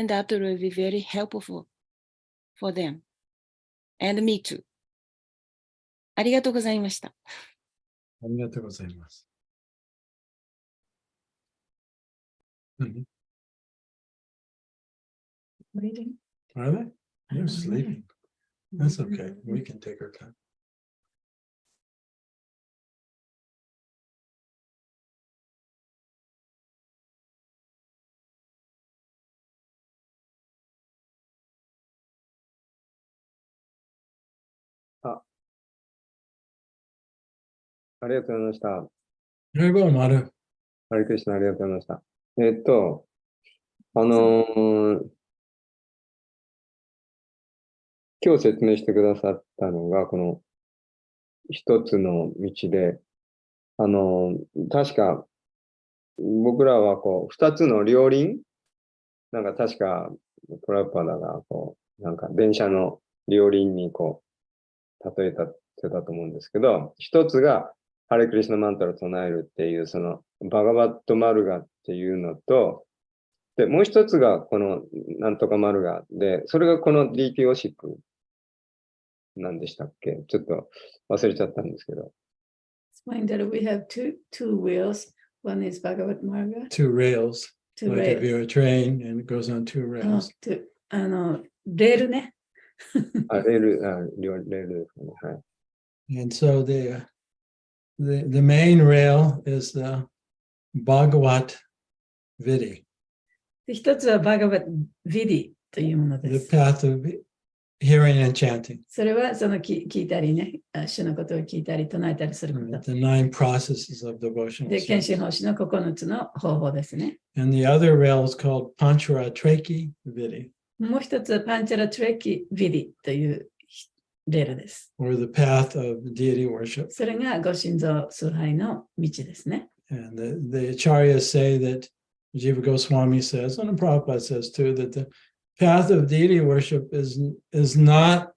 that will be very helpful for them. And me too. ありがとうございました。ありがとうございます。Reading. Are they? They're sleeping. That's okay. We can take our time. Ah. ありがとうございました。はい、どうもある。ハリクリシナありがとうございました。今日説明してくださったのが、この一つの道で、確か僕らはこう、二つの両輪、なんか確かプラパダがこう、なんか電車の両輪にこう、例えたと思うんですけど、一つがハレクリシナマントラを唱えるっていう、そのバガバットマルガっていうのと、で、もう一つがこのなんとかマルガで、それがこの DT オシックなんでしたっけ？ちょっと忘れちゃったんですけど。Explain that we have two wheels. One is Bhagavad Marga. Two rails. Two Like if you're a rails. train and it goes on two rails. レールね。レールですね。はい。And so the main rail is the Bhagavat Vidi. 一つはバガバッヴィディというもので The す。path of hearing and chanting. それはその聞いたりね、主のことを聞いたり唱えたりすること。 The 9 processes of devotional で、献身 service. 奉仕の9つの方法ですね。 And the other rail is called Panchara Treki Vidi, もう一つはパンチャラトレキヴィディというレールです。 or the path of deity worship. それがご神像崇拝の道ですね。 And the acharyas say that Jiva Goswami says, and Prabhupada says too, that the path of deity worship is not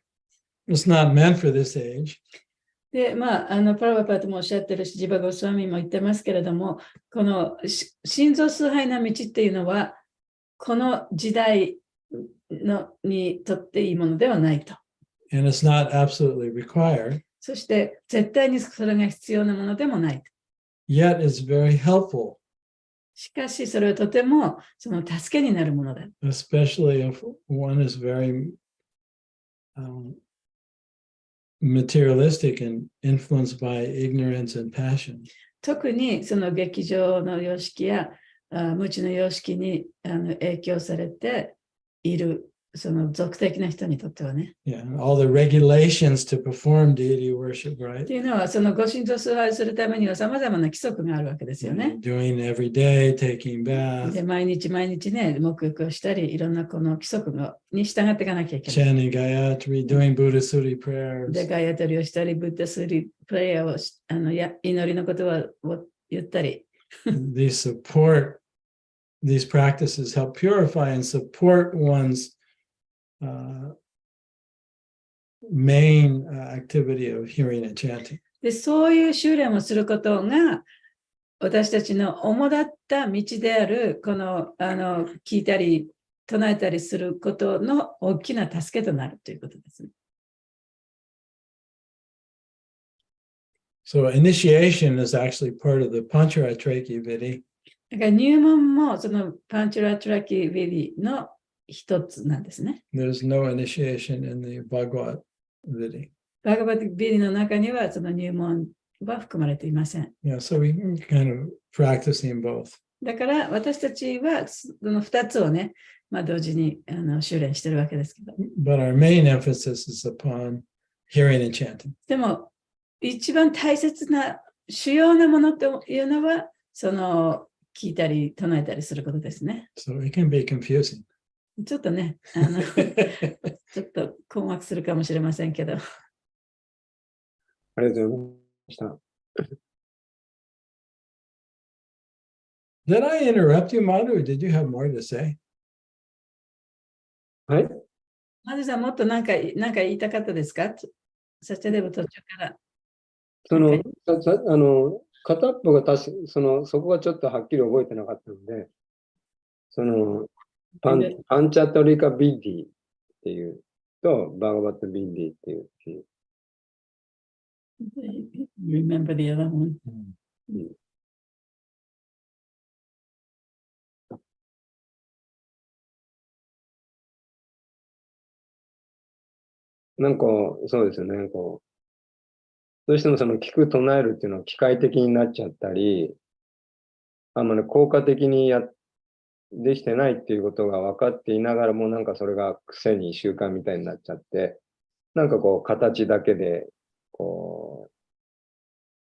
meant for this age. で、プラバパートもおっしゃってるし、ジバゴスワミも言ってますけれども、この心臓崇拝な道っていうのは、この時代にとっていいものではないと。And it's not absolutely required. そして、絶対にそれが必要なものでもない。Yet it's very helpful. しかし、それはとてもその助けになるものだ。Especially if one is very materialistic and influenced by ignorance and passion. 特にその劇場の様式や無知の様式に影響されているその俗的な人にとってはね。Yeah, all the regulations to perform deity worship, right? っていうのはそのご神像崇拝するためにはさまざまな規則があるわけですよね。Doing every day, taking で bath, 毎日ね、沐浴をしたり、いろんなこの規則に従っていかなきゃいけない。chanting Gayatri, doing Buddha Suri で、 prayers. ガヤトリをしたり、ブッダスリプレイヤーを祈りの言葉を言ったり。These practices help purify and support one's main activity of hearing and chanting. で、そういう修練をすることが、私たちの主だった道である、この、聞いたり、唱えたりすることの大きな助けとなるということですね。So initiation is actually part of the Pancharatraki Vidi. だから入門もそのパンチュラトラキヴィディの一つなんですね。There's no initiation in the Bhagavad Vidi. バガバットヴィディの中にはその入門は含まれていません。Yeah, so we kind of practicing both. だから私たちはその2つをね、同時に修練してるわけですけど。But our main emphasis is upon hearing and chanting. でも一番大切な主要なものというのはその聞いたり唱えたりすることですね。So it can be confusing. ちょっとね、ちょっと困惑するかもしれませんけど。ありがとうございました。Did I interrupt you, Madhu, or did you have more to say? はい。マドさん、もっと何か言いたかったですか？サチャデバ途中から。片っぽがそこがちょっとはっきり覚えてなかったので、パンチャトリカビディっていうと、バガバットビディっていう。Remember the other one. なんか、そうですよね。どうしても聞く唱えるっていうのは機械的になっちゃったり、あんまり効果的にできてないっていうことが分かっていながらも、なんかそれが癖に習慣みたいになっちゃって、なんか形だけで、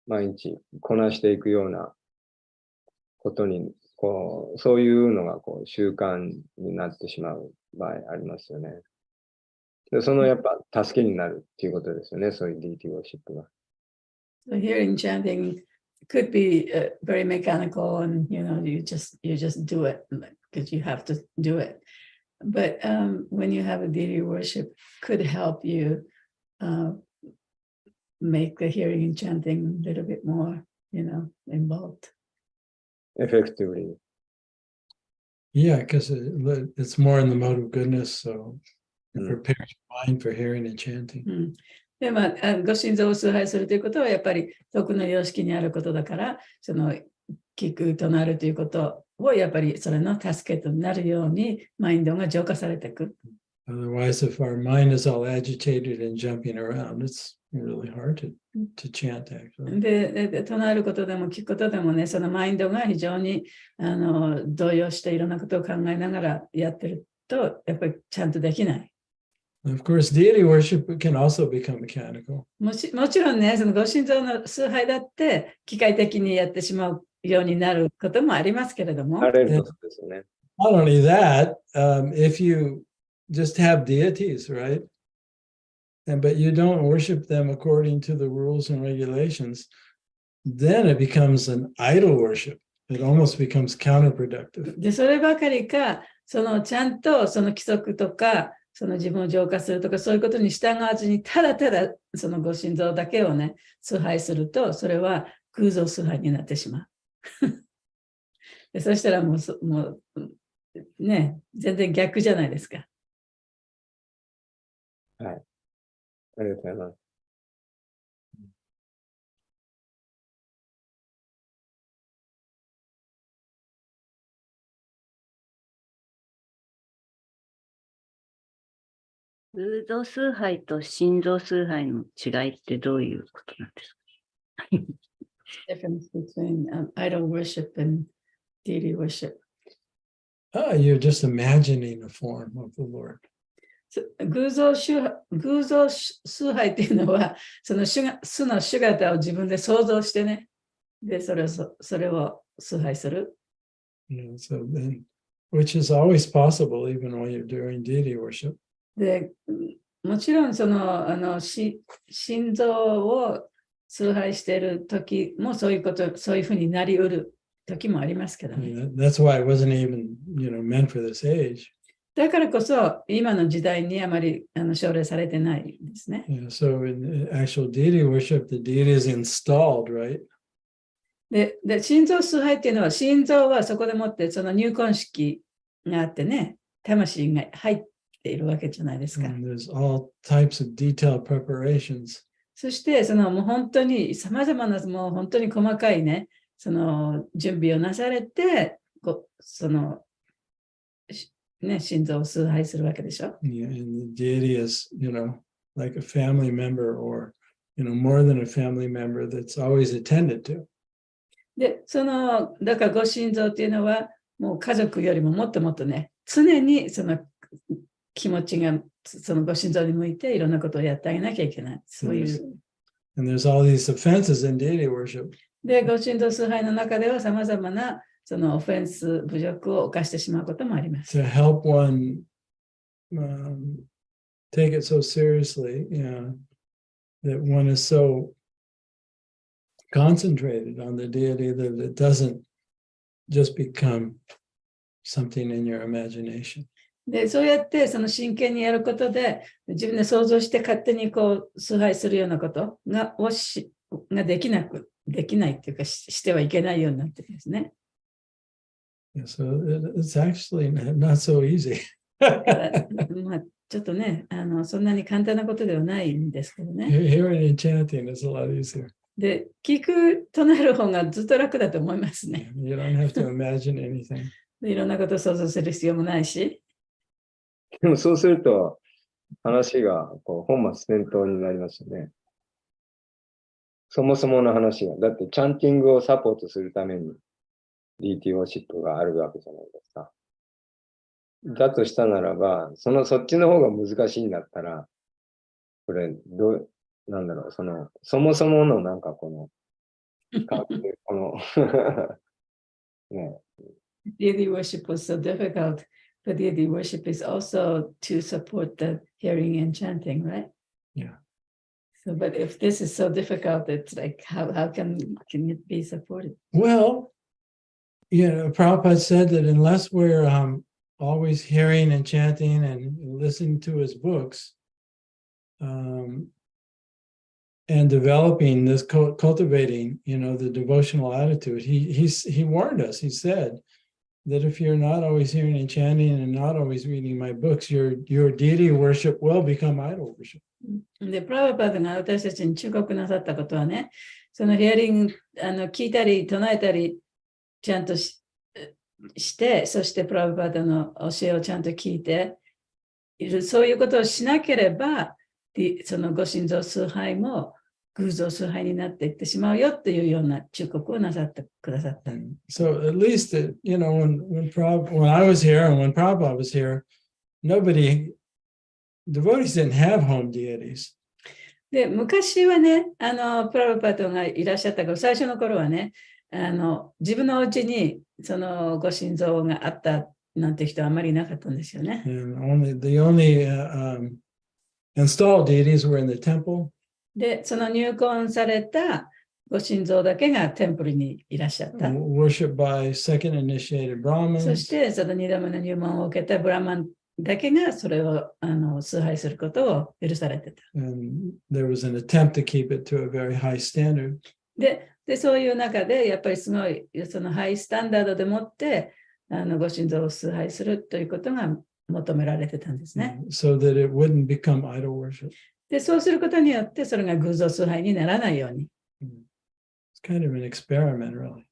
毎日こなしていくようなことに、そういうのが習慣になってしまう場合ありますよね。で、やっぱ助けになるっていうことですよね、そういうディーティーワーシップが。So hearing chanting could be very mechanical, and you just do it because you have to do it. But when you have a deity worship, could help you make the hearing and chanting a little bit more, involved. Effectively. Yeah, because it's more in the mode of goodness, so it prepares your mind for hearing and chanting. でご神像を崇拝するということはやっぱり徳の様式にあることだから、聞くとなるということをやっぱりそれの助けとなるようにマインドが浄化されていく。Otherwise, if our mind is all agitated and jumping around, it's really hard to chant, actually. で、唱えることでも聞くことでもね、そのマインドが非常に動揺していろんなことを考えながらやってると、やっぱりちゃんとできない。Of course, deity worship can also become mechanical. もちろんね、そのご神像の崇拝だって機械的にやってしまうようになることもありますけれども。あれのことですよね。Not only that, if you just have deities, right? But you don't worship them according to the rules and regulations, then it becomes an idol worship. it almost becomes counterproductive. で、そればかりか、ちゃんとその規則とか、自分を浄化するとか、そういうことに従わずに、ただただそのご心臓だけをね、崇拝すると、それは偶像崇拝になってしまう。でそしたらもうね、全然逆じゃないですか。はい。ありがとうございます。偶像崇拝と心臓崇拝の違いってどういうことなんですか？ Difference between idol worship and deity worship. You're just imagining a form of the Lord. 偶像崇拝っていうのは、その主の姿を自分で想像してね、で、それを崇拝する。So then, which is always possible even when you're doing deity worship. で、もちろん心臓を崇拝している時もそういうふうになりうる時もありますけどね。That's why it wasn't even, meant for this age. だからこそ今の時代にあまり奨励されてないですね。So in actual deity worship, the deity is installed, right? で、心臓崇拝っていうのは、心臓はそこでもってその入魂式があってね、魂が入っているわけじゃないですか。And there's all types of detailed preparations. そしてもう本当に様々なもう本当に細かいね、準備をなされて、ね、心臓を崇拝するわけでしょ。Yeah, and the deity is, like a family member or, more than a family member that's always attended to. で、だからご心臓っていうのは、もう家族よりももっともっとね、常に気持ちがご心臓に向いていろんなことをやってあげなきゃいけない。そういう。And there's all these offenses in deity worship. で、ご心臓崇拝の中では様々なオフェンス、侮辱を犯してしまうこともあります。To help one take it so seriously, that one is so concentrated on the deity that it doesn't just become something in your imagination. で、そうやって真剣にやることで、自分で想像して勝手に崇拝するようなことができないっていうか、してはいけないようになってるんですね。Yeah, so it's actually not so easy. まあ、ちょっとね、そんなに簡単なことではないんですけどね。Hearing and chanting is a lot easier. で、聞く、唱える方がずっと楽だと思いますね。You don't have to imagine anything. いろんなことを想像する必要もないし。でもそうすると、話が本末転倒になりますよね。そもそもの話が。だって、チャンティングをサポートするために、DT ウォーシップがあるわけじゃないですか。だとしたならば、そっちの方が難しいんだったら、これ、なんだろう、そもそものなんかね。Deity worship was so difficult, but deity worship is also to support the hearing and chanting, right? Yeah. So, but if this is so difficult, it's like, how can it be supported? Well, Prabhupada said that unless we're always hearing and chanting and listening to his books, and developing this, cultivating, the devotional attitude, he warned us. He said that if you're not always hearing and chanting and not always reading my books, your deity worship will become idol worship. で、プラブパードが私たちに忠告なさったことはね、そのヒアリング、聞いたり唱えたりちゃんとして、そしてプラブパードの教えをちゃんと聞いている、そういうことをしなければ、そのご心臓崇拝も偶像崇拝になっていってしまうよっていうような忠告をなさってくださった。So at least, when I was here and when Prabhupada was here, devotees didn't have home deities. で、昔はね、プラブパードがいらっしゃった頃、最初の頃はね、自分のお家にそのご心臓があったなんて人はあまりいなかったんですよね。And the only installed deities were in the temple. で、その入魂されたご神像だけがテンプルにいらっしゃった。Worshipped by second initiated そし Brahmins. て、その2度目の入門を受けたブラマンだけがそれを崇拝することを許されてた。And there was an attempt to keep it to a very high standard. で、そういう中で、やっぱりすごい、そのハイスタンダードでもって、ご神像を崇拝するということが求められてたんですね。So that it wouldn't become idol worship. で、そうすることによって、それが偶像崇拝にならないように。It's kind of an experiment, really.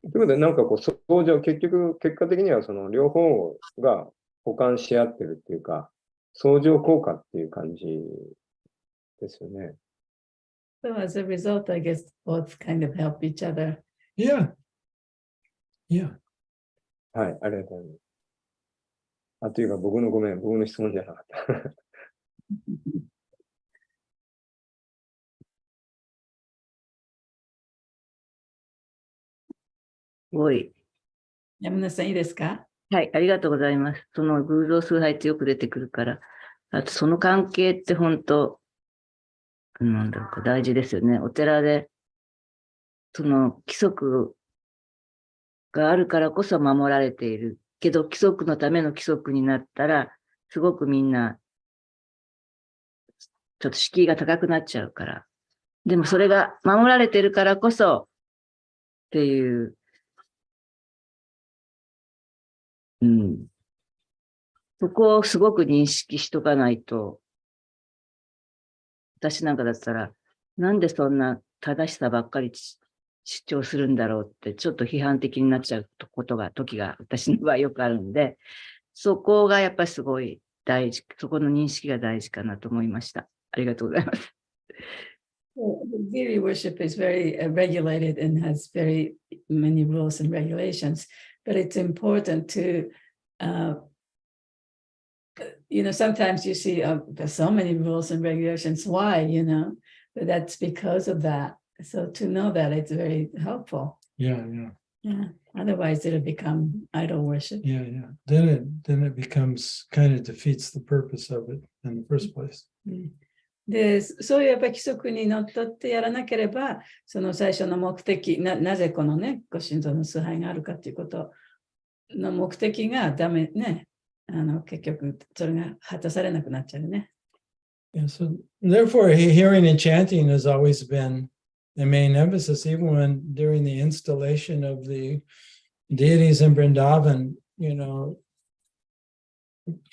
ということで、なんかこう、相乗、結果的にはその両方が補完し合ってるっていうか、相乗効果っていう感じですよね。So as a result, I guess both kind of help each other. Yeah. Yeah. はい、ありがとうございます。あ、というか、僕の質問じゃなかった。おい。山根さん、いいですか？はい、ありがとうございます。その偶像崇拝ってよく出てくるから、あとその関係って本当、なんだろうか、大事ですよね。お寺で、その規則があるからこそ守られている。けど、規則のための規則になったら、すごくみんな、ちょっと敷居が高くなっちゃうから。でもそれが守られているからこそ、っていう、そこをすごく認識しとかないと、私なんかだったら、なんでそんな正しさばっかり主張するんだろうって、ちょっと批判的になっちゃう時が私の場合よくあるんで、そこがやっぱりすごい大事、そこの認識が大事かなと思いました。ありがとうございます。Deity worship is very regulated and has very many rules and regulations, but it's important to, sometimes you see there's so many rules and regulations. Why, but that's because of that. So to know that, it's very helpful. Yeah. Yeah. Otherwise, it'll become idol worship. Yeah. Then it becomes kind of defeats the purpose of it in the first place. で、そういうやっぱり規則にのっとってやらなければ、その最初の目的、なぜこのね、ご神像の崇拝があるかということの目的がダメね。結局、それが果たされなくなっちゃうね。Yeah, so therefore, hearing and chanting has always been the main emphasis, even when during the installation of the deities in Vrindavan,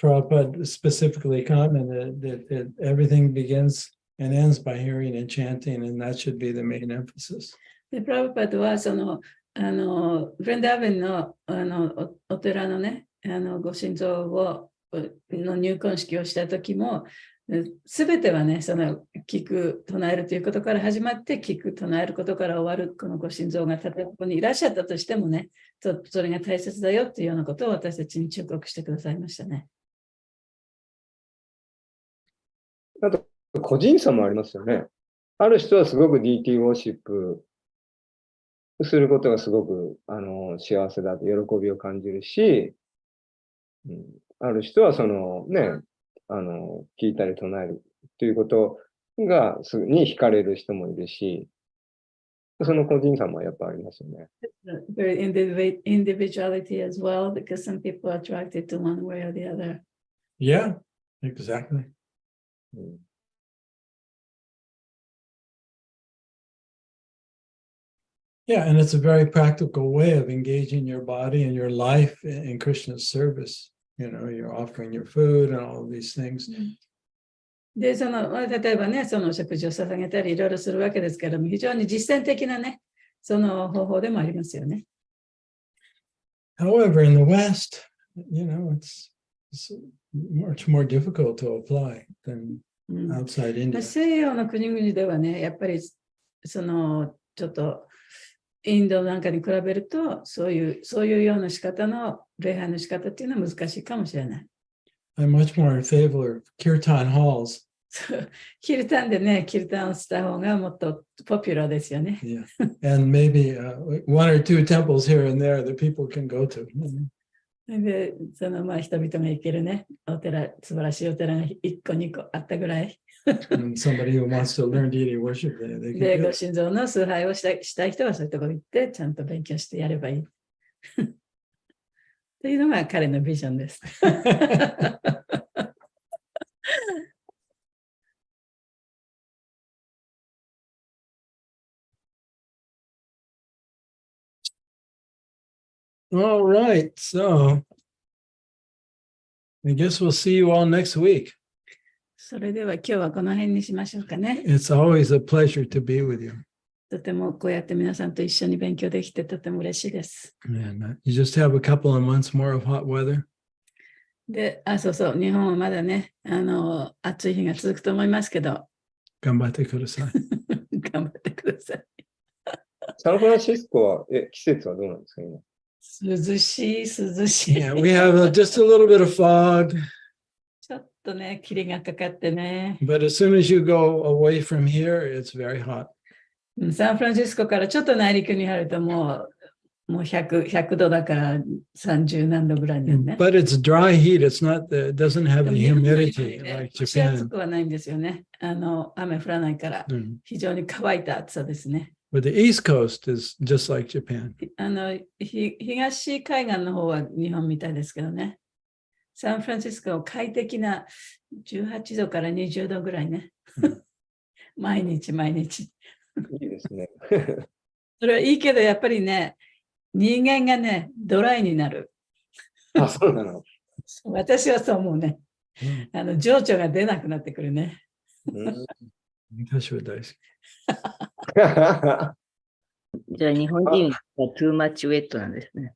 Prabhupada specifically commented that everything begins and ends by hearing and chanting, and that should be the main emphasis. で、プラブパドは、ブレンダーベンの、お寺のね、ご神像の入婚式をした時も、すべてはね、聞く、唱えるということから始まって、聞く、唱えることから終わる、このご神像が、例えばここにいらっしゃったとしてもね、それが大切だよっていうようなことを私たちに忠告してくださいましたね。あと、個人差もありますよね。ある人はすごく DT ウォーシップすることがすごく幸せだと喜びを感じるし、ある人は聞いたり唱えるということがに惹かれる人もいるし、その個人差もやっぱありますよね。Very individuality as well, because some people are attracted to one way or the other. Yeah, exactly. Yeah, and it's a very practical way of engaging your body and your life in Krishna's service. You're offering your food and all of these things. で、例えばね、その食事を捧げたりいろいろするわけですけども、非常に実践的なね、その方法でもありますよね。However, in the West, it's much more difficult to apply than outside India. 西洋の国々ではね、やっぱりちょっとインドなんかに比べると、そういうような仕方の礼拝の仕方っていうのは難しいかもしれない。I'm much more in favor of kirtan halls. キルタンでね、キルタンをした方がもっとポピュラーですよね。Yeah, and maybe one or two temples here and there that people can go to. で、そのまあ人々が行けるね、お寺、素晴らしいお寺が1個2個あったぐらい。And somebody who wants to learn deity worship there, they can で、 do ご it. 神像の崇拝をしたい人はそういうところ行って、ちゃんと勉強してやればいい。というのが彼のビジョンです。All right, so I guess we'll see you all next week. それでは今日はこの辺にしましょうかね。 It's always a pleasure to be with you. とてもこうやって皆さんと一緒に勉強できてとても嬉しいです。And you just have a couple of months more of hot weather. で、そうそう、日本はまだね、暑い日が続くと思いますけど、頑張ってください。頑張ってください。サンフランシスコは、季節はどうなんですか、今。涼しい、涼しい。 Yeah, we have just a little bit of fog, ちょっとね、霧がかかってね。 but as soon as you go away from here, it's very hot. サンフランシスコからちょっと内陸に入るともう100度だから30何度ぐらいになるね。 But it's dry heat. It doesn't have でも the 日本みたい humidity にね like 蒸し暑 Japan. くはないんですよね。雨降らないから非常に乾いた暑さですね。 But the East Coast is just like Japan. 東海岸の方は日本みたいですけどね。サンフランシスコは快適な18度から20度ぐらいね。毎日毎日。いいですね。それはいいけど、やっぱりね、人間がね、ドライになる。あ、そうなの。私はそう思うね。情緒が出なくなってくるね。私は大好き。じゃあ日本人は too much wet なんですね。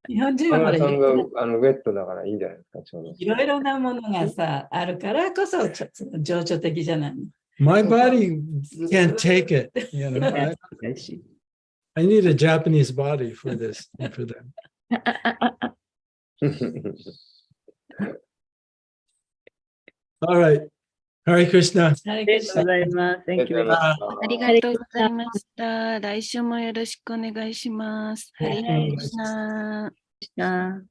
日本人はほら田村さんがウェットだからいいんじゃないですか、ちょうど。いろいろなものがさ、あるからこそ、情緒的じゃない。My body can't take it. You know, I need a Japanese body for this and for them. All right. Hare Krishna. ありありがとうございます。Thank you very much. ありがとうございました。来週もよろしくお願いします。ハリークリシナ。